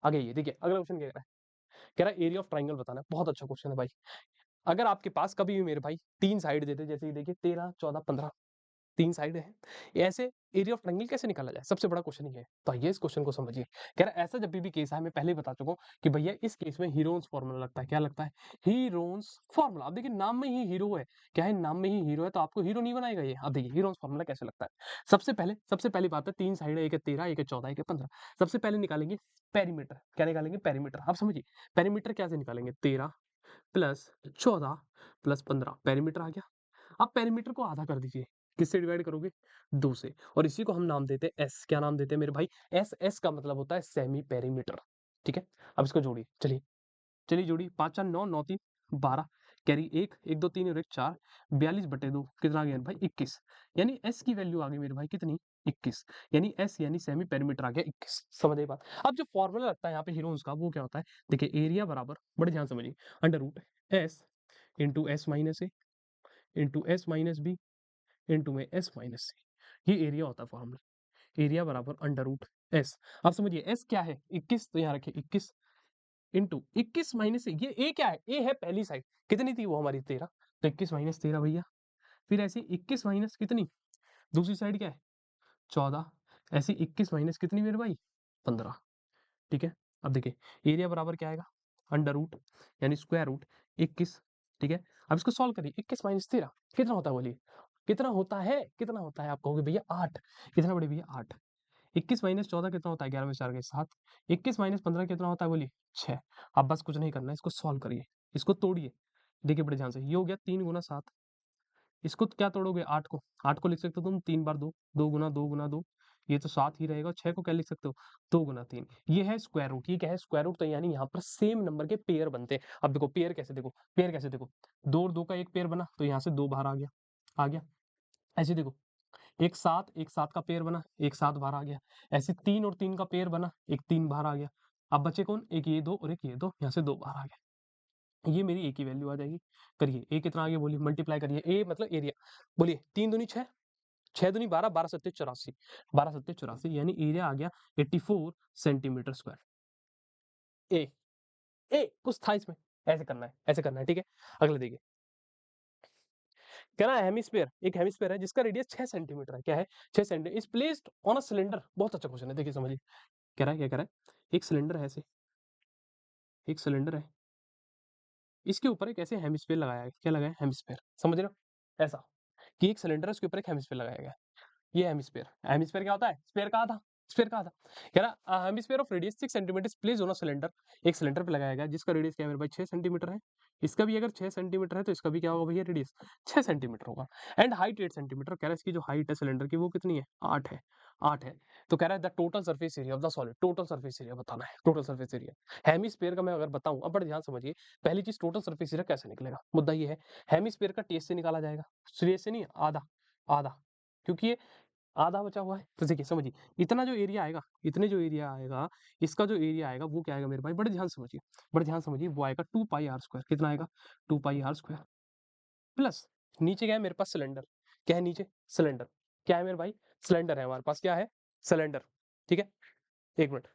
[SPEAKER 1] आगे ये देखिए अगला क्वेश्चन क्या कह रहा है एरिया ऑफ ट्राइंगल बताना है, बहुत अच्छा क्वेश्चन है भाई। अगर आपके पास कभी भी मेरे भाई 3 साइड देते, जैसे ये देखिए 13 14 15, 3 साइड है। ऐसे एरिया ऑफ ट्रायंगल कैसे निकाला जाए? सबसे बड़ा क्वेश्चन ये है। तो आइए इस क्वेश्चन को समझिए। कह रहा है ऐसा जब भी केस है, मैं पहले ही बता चुका हूँ कि भैया इस केस में हीरोन्स फार्मूला लगता है। क्या लगता है? Heron's formula. अब देखिए नाम में ही हीरो है। क्या है? नाम में ही हीरो है, तो आपको हीरो नहीं बनाएगा ये। अब देखिए हीरोन्स फार्मूला कैसे लगता है। सबसे पहली बात है 3 साइड है, एक है 13, एक है 14, एक है 15। सबसे पहले निकालेंगे पेरीमीटर। क्या निकालेंगे? पेरीमीटर। आप समझिए पेरीमीटर कैसे निकालेंगे? 13 प्लस 14 प्लस 15 पेरीमीटर आ गया। आप पेरीमीटर को आधा कर दीजिए। किससे डिवाइड करोगे? 2 से। और इसी को हम नाम देते हैं एस। क्या नाम देते हैं मेरे भाई? एस। एस का मतलब होता है सेमी पेरीमीटर। ठीक है? अब इसको जोड़िए। चलिए चलिए जोड़िए। 5 4 9 9 3 12 कैरी 1 1 2 3 और 1 4 42/2 कितना आ गया भाई? 21। यानी एस की वैल्यू आ गई मेरे भाई कितनी? 21। यानी एस यानी सेमी पेरीमीटर आ गया 21। समझ आई बात? अब जो फॉर्मूला लगता है यहाँ पे हीरोन्स का वो क्या होता है? देखिए एरिया बराबर, बड़े ध्यान समझिए, under root S into S minus A into S minus B into में एस माइनस सी। ये एरिया होता है फॉर्मूला। एरिया बराबर अंडर रूट एस। आप समझिए एस क्या है? 21, तो यहाँ रखिए 21 इंटू 21 माइनस ए। ये ए क्या है? ए है पहली साइड। कितनी थी वो हमारी? 13। तो 21 माइनस 13 भैया। फिर ऐसे 21 माइनस कितनी? दूसरी साइड क्या है? 14। ऐसे 21 माइनस कितनी मेरे भाई? 15। ठीक है? अब देखिए एरिया बराबर क्या आएगा? अंडर रूट यानी स्क्वायर रूट 21। ठीक है? अब इसको सॉल्व करिए। 21 माइनस 13 कितना होता है बोलिए? कितना होता है? कितना होता है? आप कहोगे भैया 8। कितना बड़े भैया? 8। 21 माइनस 14 कितना होता है? 11 में 4 गए 7। 21 माइनस 15 कितना होता है बोलिए? 6। अब बस कुछ नहीं करना है, इसको सॉल्व करिए, इसको तोड़िए। देखिए बड़े ध्यान से, ये हो गया 3 गुना 7। इसको क्या तोड़ोगे? 8 को। 8 को लिख सकते हो तुम 3 बार 2, 2 गुना 2 गुना 2, ये तो 7 ही रहेगा। 6 को क्या लिख सकते हो? 2 गुना 3। ये है स्क्वायर रूट। ये क्या है? Square root. तो यानी यहाँ पर सेम नंबर के पेयर बनते हैं। अब देखो पेयर कैसे? देखो पेयर कैसे? देखो 2 और 2 का एक पेयर बना, तो यहाँ से 2 बाहर आ गया। आ गया। ऐसे देखो एक 7 का पेयर बना, एक 7 बाहर आ गया। ऐसे 3 और 3 का पेयर बना, एक 3 बाहर आ गया। अब बचे कौन? एक ये 2 और एक ये 2, यहाँ से 2 बाहर आ गया। ये मेरी ए की वैल्यू आ जाएगी। करिए ए कितना आ गया बोलिए? मल्टीप्लाई करिए। ए मतलब एरिया। बोलिए 3 दूनी 6, 6 दूनी 12, 12 सत्ते 84, 12 सत्ते 84 यानी एरिया आ गया 84 सेंटीमीटर स्क्वायर। ए ए कुछ था इसमें। ऐसे करना है, ऐसे करना है। ठीक है? अगला देखिए। कह रहा है हेमिस्फीयर, एक हेमिस्फीयर है जिसका रेडियस 6 सेंटीमीटर है। क्या है? 6 centimetre is placed on a cylinder. बहुत अच्छा क्वेश्चन है, देखिए समझिए। कह रहा है क्या कह रहा है? एक सिलेंडर है ऐसे, एक सिलेंडर है, इसके ऊपर एक ऐसे हेमिस्फीयर लगाया है। क्या लगाया है? हेमिस्फीयर। समझ रहे हो? ऐसा कि एक सिलेंडर है उसके ऊपर एक हेमिस्फीयर लगाया गया है। ये हेमिस्फीयर। हेमिस्फीयर क्या होता है? स्फीयर कहा था। स्फीयर कहा था। कह रहा hemisphere of radius 6 centimetre place on a cylinder. एक सिलेंडर पे लगाया गया है जिसका रेडियस क्या है मेरे भाई? 6 सेंटीमीटर है। इसका भी अगर 6 सेंटीमीटर है तो इसका भी क्या होगा भैया? रेडियस 6 सेंटीमीटर होगा। And height 8 centimetre. कह रहा है इसकी जो हाइट है सिलेंडर की वो कितनी है? 8 है। 8 है। तो कह रहा है the total surface area of the solid. Total surface area बताना है। टोटल सरफेस एरिया हेमिस्फीयर का मैं अगर बताऊं, अब बड़े ध्यान समझिए। पहली चीज टोटल सरफेस एरिया कैसे निकलेगा? मुद्दा ये है हेमिस्फीयर का टेस से निकाला जाएगा। सीरीज से नहीं, आधा आधा, क्योंकि ये आधा बचा हुआ है। तो देखिए समझिए इतना जो एरिया आएगा, इतने जो एरिया आएगा, इसका जो एरिया आएगा वो क्या आएगा मेरे भाई? बड़े ध्यान से समझिए, बड़े ध्यान से समझिए। वो आएगा 2 पाई आर स्क्वायर। कितना आएगा? 2 पाई आर स्क्वायर प्लस नीचे क्या है मेरे पास? सिलेंडर। क्या है नीचे? सिलेंडर। क्या है मेरे भाई? सिलेंडर है हमारे पास। क्या है? सिलेंडर। ठीक है? एक मिनट।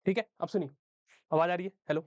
[SPEAKER 1] ठीक है? अब सुनिए, आवाज आ रही है? हेलो?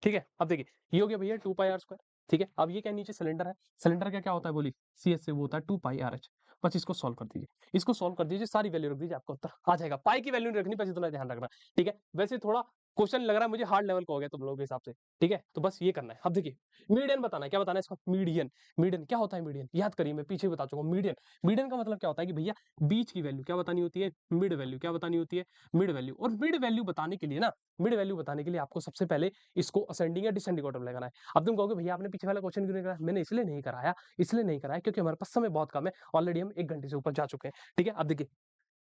[SPEAKER 1] ठीक है? अब देखिए ये हो गया भैया 2 पाई आर स्क्वायर। ठीक है? अब ये क्या नीचे सिलेंडर है। सिलेंडर का क्या होता है बोली? सी एस से वो होता है 2 पाई आर एच। बस इसको सॉल्व कर दीजिए। इसको सॉल्व कर दीजिए, सारी वैल्यू रख दीजिए, आपका उत्तर आ जाएगा। पाई की वैल्यू नहीं रखनी, बस इतना ध्यान रखना। ठीक है? वैसे थोड़ा क्वेश्चन लग रहा है मुझे हार्ड लेवल का हो गया तुम लोगों के हिसाब से। ठीक है? तो बस ये करना है। अब देखिए मीडियन बताना है। क्या बताना है इसका? मीडियन। मीडियन क्या होता है? मीडियन याद करिए, मैं पीछे बता चुका हूँ। मीडियन, मीडियन का मतलब क्या होता है कि भैया बीच की वैल्यू क्या बतानी होती है? Mid value. क्या बतानी होती है? Mid value. और मिड वैल्यू बताने के लिए ना, मिड वैल्यू बताने के लिए आपको सबसे पहले इसको असेंडिंग या डिसेंडिंग ऑर्डर में लगाना है। अब तुम कहोगे भैया आपने पीछे वाला क्वेश्चन क्यों नहीं कराया? मैंने इसलिए नहीं कराया क्योंकि हमारे पास समय बहुत कम है। ऑलरेडी हम 1 घंटे से ऊपर जा चुके हैं। ठीक है? अब देखिए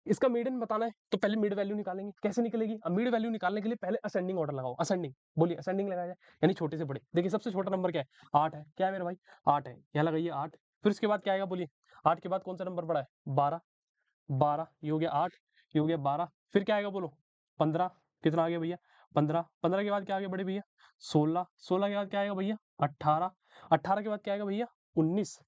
[SPEAKER 1] इसका मीडियन बताना है तो पहले मिड वैल्यू निकालेंगे। कैसे निकलेगी? अब मिड वैल्यू निकालने के लिए पहले असेंडिंग ऑर्डर लगाओ। असेंडिंग बोलिए, असेंडिंग लगाया जाए यानी छोटे से बड़े। देखिए सबसे छोटा नंबर क्या है? 8 है। क्या है मेरे भाई? 8 है। यहाँ लगाइए 8। फिर उसके बाद क्या आएगा बोलिए? 8 के बाद कौन सा नंबर बड़ा है? 12। 12 ये हो गया 8, ये हो गया 12। फिर क्या आएगा बोलो? 15। कितना आ गया भैया? 15। 15 के बाद क्या आ गया बड़े भैया? 16। 16 के बाद क्या आएगा भैया? 18। 18 के बाद क्या आएगा भैया? 19।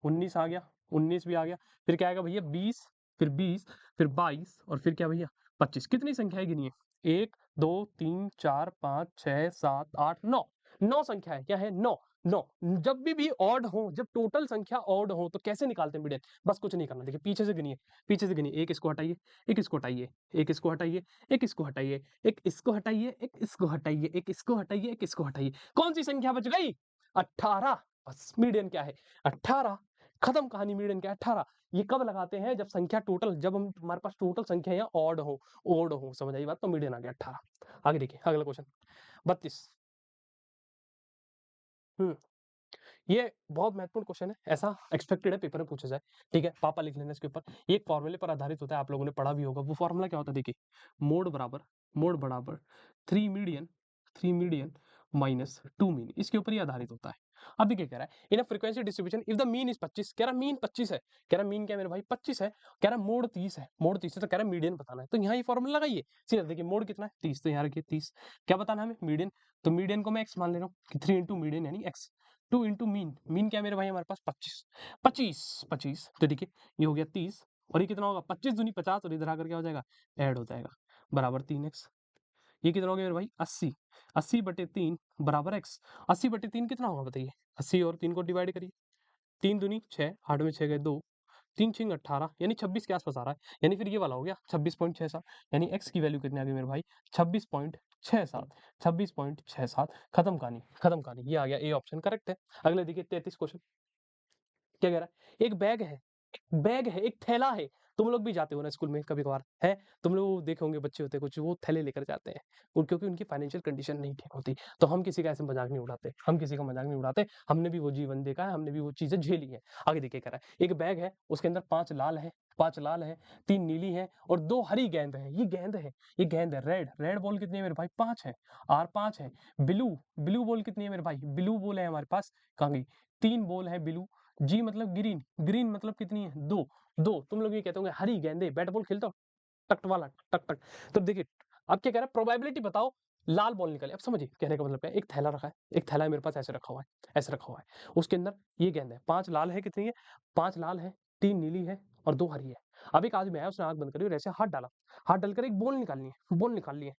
[SPEAKER 1] 19 आ गया। 19 भी आ गया, फिर क्या आएगा भैया 20, फिर 20, फिर 22 और फिर क्या भैया 25। कितनी संख्याएं गिनी है? 1 2 3 4 5 6 7 8 9, 9 संख्या है। क्या है? 9। 9 जब भी ऑड हो, जब टोटल संख्या ऑड हो तो कैसे निकालते हैं मीडियन? बस कुछ नहीं करना, देखिए पीछे से गिनिए, पीछे से गिनिए। एक इसको हटाइए, एक इसको हटाइए, एक इसको हटाइए, एक इसको हटाइए, एक इसको हटाइए, एक इसको हटाइए, एक इसको हटाइए, एक इसको हटाइए। कौन सी संख्या बच गई? 18। बस मीडियन क्या है? 18। खत्म कहानी, मीडियन क्या है? 18। ये कब लगाते हैं? जब संख्या टोटल, जब हम हमारे पास टोटल संख्या या ऑड हो, ओड हो, समझ आई बात? तो मीडियन आ गया 18। आगे देखिए अगला क्वेश्चन 32। ये बहुत महत्वपूर्ण क्वेश्चन है, ऐसा एक्सपेक्टेड है पेपर में पूछा जाए। ठीक है, पापा लिख लेना इसके ऊपर। ये एक फॉर्मूले पर आधारित होता है, आप लोगों ने पढ़ा भी होगा। वो फॉर्मूला क्या होता है? देखिए, मोड बराबर 3 मीडियन माइनस 2 मीन, इसके ऊपर ही आधारित होता है। अब देखिए कह रहा है in a frequency distribution if the mean is 25। कह रहा मीन 25 है, कह रहा मीन क्या है मेरे भाई? 25 है। कह रहा मोड 30 है, मोड 30 है, तो कह रहा मीडियन बताना है। तो यहाँ ये फॉर्मूला लगाइए सीधा। देखिए मोड कितना है? 30, तो यहाँ रखिए 30। क्या बताना है हमें? मीडियन। तो मीडियन को मैं एक्स मान ले रहा हूँ कि 3 इंटू मीडियन यानी एक्स, 2 इंटू मीन। मीन क्या है मेरे भाई? हमारे पास 25, 25, 25। तो देखिए ये हो गया 30 और ये कितना होगा? 25 दूनी 50 और इधर आकर क्या हो जाएगा? ऐड हो जाएगा, बराबर 3x। ये कितना हो गया मेरे भाई? 80, 80/3 बराबर x। 80/3 कितना होगा बताइए? 80 और 3 को डिवाइड करिए, 3 दूनी 6, 8 में 6 गए 2, 3 छिंग 18 यानी 26 के आसपास आ रहा है। यानी फिर ये वाला हो गया 26.67, यानी x की वैल्यू कितनी आ गई मेरे भाई? 26.67, 26.67। खत्म कहानी, खत्म कहानी। ये आ गया ए ऑप्शन करेक्ट है। अगले देखिए 33 क्वेश्चन क्या कह रहा है? एक बैग है, एक बैग है, एक थैला है। तुम लोग भी जाते हो ना स्कूल में कभी-कभार, हैं? तुम लोग देखे होंगे बच्चे होते हैं कुछ, वो थैले लेकर जाते हैं। क्योंकि उनकी फाइनेंशियल कंडीशन नहीं ठीक होती। तो हम किसी का ऐसे मज़ाक नहीं उड़ाते, हम किसी का मज़ाक नहीं उड़ाते। हमने भी वो जीवन देखा है, हमने भी वो चीज़ें झेली हैं। आगे देखिए कह रहा है, एक बैग है, उसके अंदर 5 लाल हैं, 5 लाल हैं, 3 नीली हैं और 2 हरी गेंद हैं। ये गेंद है, ये गेंद है। रेड, रेड बॉल कितनी है मेरे भाई? 5 है। आर 5 है। ब्लू, ब्लू बॉल कितनी है मेरे भाई? ब्लू बॉल है हमारे पास, कहाँ गई? 3 बॉल है ब्लू। जी मतलब ग्रीन, ग्रीन मतलब कितनी है? 2, 2। तुम लोग ये कहते होंगे हरी गेंदें, बैट बॉल खेलते हो? टक वाला, टक टक। तो देखिए अब क्या कह रहा है? प्रोबेबिलिटी बताओ, लाल बॉल निकले। अब समझिए कहने का मतलब क्या है? एक थैला रखा है, एक थैला है मेरे पास ऐसे रखा हुआ है, ऐसे रखा हुआ है। उसके अंदर ये गेंद है, 5 लाल है, कितनी है? 5 लाल है, 3 नीली है और 2 हरी है। अब एक आदमी आया, उसने आँख बंद करी और ऐसे हाथ डाला, हाथ डालकर एक बॉल निकालनी है, बॉल निकाल ली है।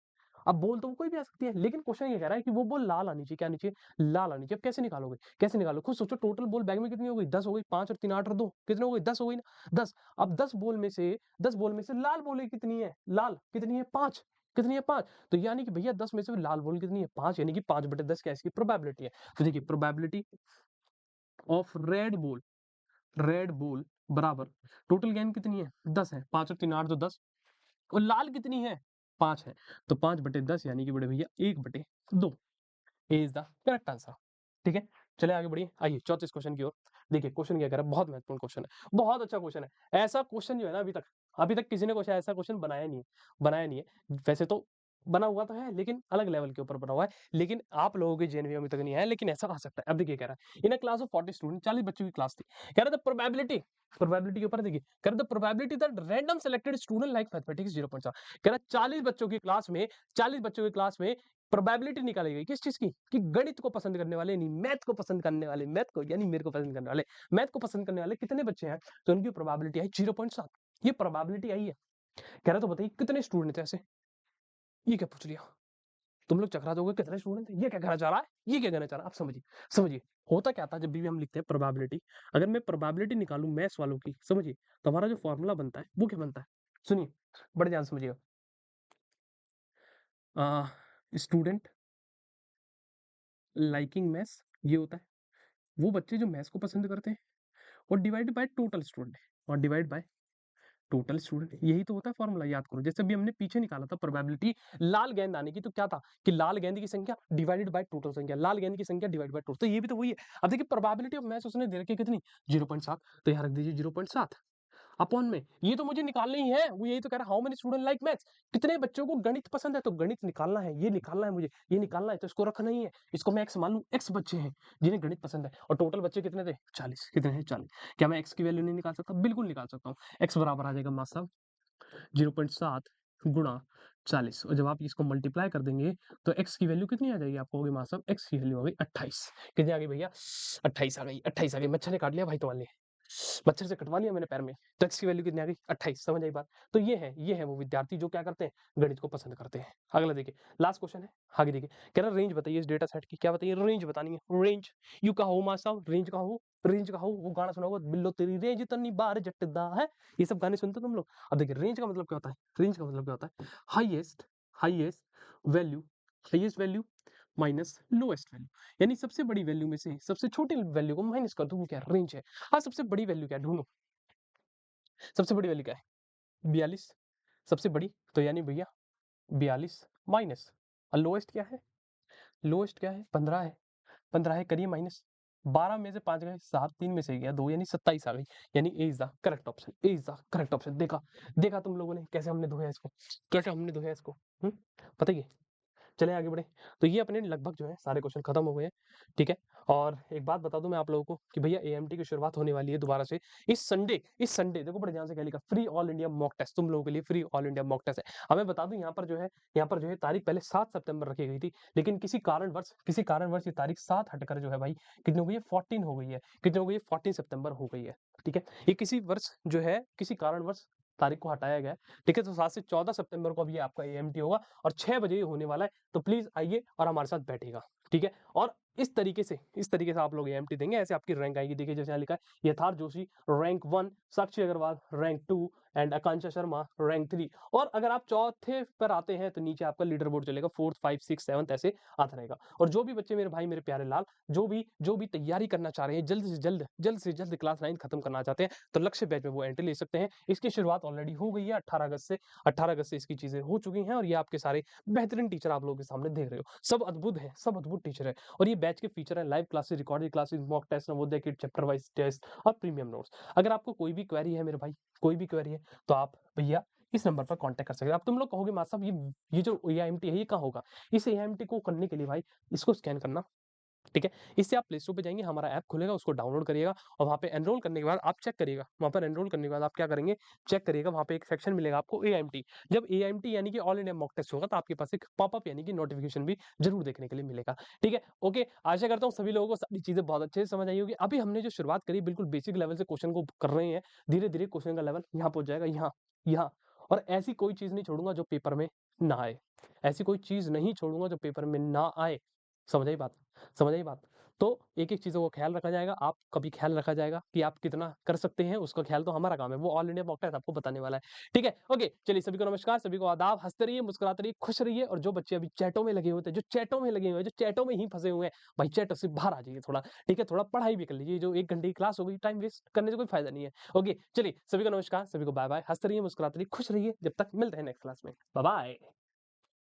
[SPEAKER 1] अब बॉल तो कोई भी आ सकती है, लेकिन क्वेश्चन ये कह रहा है कि वो बॉल लाल आनी चाहिए। क्या आनी चाहिए? लाल आनी चाहिए। अब कैसे निकालोगे? कैसे निकालोगे? खुद सोचो, टोटल बॉल बैग में कितनी हो गई? 10 हो गई। 5 और 3 8 और 2 कितने हो गई? 10 हो गई ना? 10। अब 10 बॉल में से लाल बॉल कितनी है? लाल कितनी है? 5। कितनी है? 5। तो यानी कि भैया 10 में से लाल बॉल कितनी है? 5, यानी कि 5/10 क्या इसकी प्रोबेबिलिटी है। तो देखिए प्रोबेबिलिटी ऑफ रेड बॉल बराबर टोटल गेंद कितनी है? 10 है। 5 और 3 8 तो 10 और लाल कितनी है? 5 है। तो 5/10 यानी कि बड़े भैया 1/2 इज द करेक्ट आंसर। ठीक है, चलिए आगे बढ़िए। आइए 34 क्वेश्चन की ओर। देखिए क्वेश्चन क्या कह रहा है? बहुत महत्वपूर्ण क्वेश्चन है, बहुत अच्छा क्वेश्चन है। ऐसा क्वेश्चन जो है ना अभी तक किसी ने क्वेश्चन ऐसा क्वेश्चन बनाया नहीं है, बनाया नहीं है। वैसे तो बना हुआ तो है, लेकिन अलग लेवल के ऊपर बना हुआ है। लेकिन आप लोगों के जेएनवी में अभी तक नहीं आया, लेकिन ऐसा आ सकता है। अब देखिए कह रहा है in a class of 40 student, 40 बच्चों की क्लास थी। कह रहा था प्रोबेबिलिटी, प्रोबेबिलिटी के ऊपर देखिए, कह रहा था probability that random selected student like mathematics 0.7। कह रहा है 40 बच्चों की क्लास में, 40 बच्चों की क्लास में प्रोबेबिलिटी निकाली गई किस चीज की? कि गणित को पसंद करने वाले, नहीं मैथ को पसंद करने वाले, मैथ को यानी मेरे को पसंद करने वाले, मैथ को पसंद करने वाले कितने बच्चे हैं? तो उनकी प्रोबेबिलिटी आई 0.7। ये प्रोबेबिलिटी आई है। कह रहा तो बताइए कितने स्टूडेंट थे ऐसे? ये क्या पूछ लिया? तुम लोग चकरा दोगे कितने स्टूडेंट थे? ये क्या कहना चाह रहा है? ये क्या कहना चाह रहा है? आप समझिए, समझिए होता क्या था जब भी हम लिखते हैं प्रोबेबिलिटी। अगर मैं प्रोबेबिलिटी निकालूं मैथ्स वालों की, समझिए, तो हमारा जो फॉर्मूला बनता है वो क्या बनता है? सुनिए, बड़े ध्यान से समझिएगा। स्टूडेंट लाइकिंग मैथ्स, ये होता है वो बच्चे जो मैथ्स को पसंद करते हैं, और डिवाइड बाय टोटल स्टूडेंट, और डिवाइड बाय टोटल स्टूडेंट। यही तो होता है फॉर्मूला, याद करो। जैसे भी हमने पीछे निकाला था प्रोबेबिलिटी लाल गेंद आने की, तो क्या था कि लाल गेंद की संख्या डिवाइडेड बाय टोटल संख्या, लाल गेंद की संख्या डिवाइड बाय टोटल। तो ये भी तो वही है। अब देखिए प्रोबेबिलिटी ऑफ मैच उसने दे रखी है कितनी? 0.7। तो यहाँ रख दीजिए 0.7 अपॉन में, ये तो मुझे निकालना ही है। वो यही तो कह रहा है how many student like maths, कितने बच्चों को गणित पसंद है? तो गणित निकालना है, ये निकालना है मुझे, ये निकालना है। तो इसको रखना ही है, इसको मैं एक्स मान लूं। एक्स बच्चे हैं जिन्हें गणित पसंद है, और टोटल बच्चे कितने थे? 40। कितने हैं? 40। क्या मैं एक्स की वैल्यू नहीं निकाल सकता? बिल्कुल निकाल सकता हूँ। एक्स बराबर आ जाएगा मास साहब 0.7 गुणा 40, और जब आप इसको मल्टीप्लाई कर देंगे तो x की वैल्यू कितनी आ जाएगी? आप कहोगे मास साहब x की वैल्यू आ गई 28। कितनी आ गई भैया? 28 आ गई, 28 आ गई। मच्छर ने काट लिया भाई तुम्हारे लिए। मच्छर से कटवा लिया मैंने पैर में, तो x की वैल्यू कितनी आ गई 28। समझ आई बात? तो ये है वो विद्यार्थी जो क्या करते हैं, गणित को पसंद करते हैं। अगला देखिए, लास्ट क्वेश्चन है, आगे देखिए, कह रहा रेंज बताइए इस डेटा सेट की। क्या बताइए? रेंज बतानी है। रेंज यू कहा हो मासा, रेंज कहा हो, रेंज कहा हो, वो गाना सुना होगा, बिल्लो तेरी रेंज तन्नी बार जट्टदा है। ये सब गाने सुनते हो तुम लोग? अब देखिए रेंज का मतलब क्या होता है? रेंज का मतलब क्या होता है? Highest highest value, highest value minus lowest value, यानी सबसे बड़ी वैल्यू में से सबसे छोटी वैल्यू को माइनस कर दो, वो क्या रेंज है। हाँ, सबसे बड़ी वैल्यू क्या है ढूंढो, सबसे बड़ी वैल्यू क्या है? 42 सबसे बड़ी, तो यानी भैया 42 माइनस, और लोएस्ट क्या है? लोएस्ट क्या है? 15 है, 15 है, करिए माइनस, 12 में से 5 गए 7, 3 में से गया 2, यानी 27 आ गई। यानी A is the correct option, A is the correct option. देखा देखा तुम लोगों ने कैसे हमने धोया इसको, कैसे हमने धोया इसको, बताइए। चलें आगे बढ़ें। तो ये अपने लगभग जो है सारे क्वेश्चन खत्म हो गए हैं, ठीक है? और एक बात बता दूं मैं आप लोगों को कि भैया एएमटी की शुरुआत होने वाली है दोबारा से इस संडे देखो बड़े ध्यान से क्या लिखा, free all India mock test, तुम लोगों के लिए free all India mock test है। अब मैं बता दूं यहाँ पर जो है तारीख पहले 7 सितंबर रखी गई थी, लेकिन किसी कारणवश ये तारीख 7 हटकर जो है भाई कितनी हो गई है? 14 हो गई है। कितनी हो गई है? 14 सितंबर हो गई है, ठीक है? ये किसी वर्ष जो है किसी कारणवश तारीख को हटाया गया है, ठीक है? तो 7 से 14 सितंबर को अब ये आपका एएमटी होगा और 6 बजे ये होने वाला है। तो प्लीज आइए और हमारे साथ बैठेगा, ठीक है? और इस तरीके से आप लोग एएमटी देंगे, ऐसे आपकी रैंक आएगी। देखिए जैसे यहाँ लिखा है, Yatharth Joshi rank 1, Sakshi Agarwal rank 2 and Akanksha Sharma rank 3। और अगर आप चौथे पर आते हैं तो नीचे आपका लीडर बोर्ड चलेगा, 4th 5 6 7 ऐसे आता रहेगा। और जो भी बच्चे मेरे भाई मेरे प्यारे लाल जो भी तैयारी करना चाह रहे हैं, जल्द से जल्द क्लास 9 खत्म करना चाहते हैं, तो लक्ष्य बैच में वो एंट्री ले सकते हैं। इसकी शुरुआत ऑलरेडी हो गई है 18 अगस्त से इसकी चीजें हो चुकी हैं, और ये आपके सारे बेहतरीन टीचर आप लोगों के सामने देख रहे हो, सब अद्भुत है, सब अद्भुत टीचर है। और ये बैच के फीचर है live classes, recorded classes, mock test, Navodaya kit, chapter wise test और प्रीमियम नोट्स। अगर आपको कोई भी क्वेरी है मेरे भाई, कोई भी क्वेरी है, तो आप भैया इस नंबर पर कांटेक्ट कर सकते हैं। अब तुम लोग कहोगे मास्टर साहब ये जो एआईएमटी है ये कहाँ होगा? इस एआईएमटी को करने के लिए भाई इसको स्कैन करना, ठीक है? इससे आप प्ले स्टोर पे जाएंगे, हमारा ऐप खुलेगा, उसको डाउनलोड करिएगा और वहाँ पे एनरोल करने के बाद आप चेक करिएगा। वहाँ पर एनरोल करने के बाद आप क्या करेंगे, चेक करिएगा, वहाँ पे एक सेक्शन मिलेगा आपको एआईएमटी। जब एआईएमटी यानी कि ऑल इंडिया मॉक टेस्ट होगा, तो आपके पास एक पॉपअप यानी कि नोटिफिकेशन भी जरूर देखने के लिए मिलेगा, ठीक है? ओके, आशा करता हूँ सभी लोगों को सारी चीजें बहुत अच्छे से समझ आई होगी। अभी हमने जो शुरुआत करी बिल्कुल बेसिक लेवल से क्वेश्चन को कर रहे हैं, धीरे धीरे क्वेश्चन का लेवल यहाँ पहुंच जाएगा, यहाँ। और ऐसी कोई चीज नहीं छोड़ूंगा जो पेपर में ना आए, ऐसी कोई चीज नहीं छोड़ूंगा जो पेपर में ना आए। समझ आई बात? समझ आई बात? तो एक-एक चीज़ों का ख्याल रखा जाएगा, आपका भी ख्याल रखा जाएगा कि आप कितना कर सकते हैं, उसका ख्याल तो हमारा काम है, वो ऑल इंडिया मॉक टेस्ट आपको बताने वाला है, ठीक है? ओके, चलिए सभी को नमस्कार, सभी को आदाब, हँसते रहिए, मुस्कुराते रहिए, खुश रहिए। और जो बच्चे अभी चैटों में लगे होते हैं, जो चैटों में लगे हुए हैं, जो चैटों में ही फँसे हुए हैं, भाई चैट से बाहर आ जाइए थोड़ा, ठीक है? थोड़ा पढ़ाई भी कर लीजिए, जो 1 घंटे की क्लास हो गई, टाइम वेस्ट करने से कोई फ़ायदा नहीं है। ओके, चलिए सभी को नमस्कार, सभी को बाय-बाय, हँसते रहिए, मुस्कुराते रहिए, खुश रहिए, जब तक मिलते हैं नेक्स्ट क्लास में। बाय-बाय।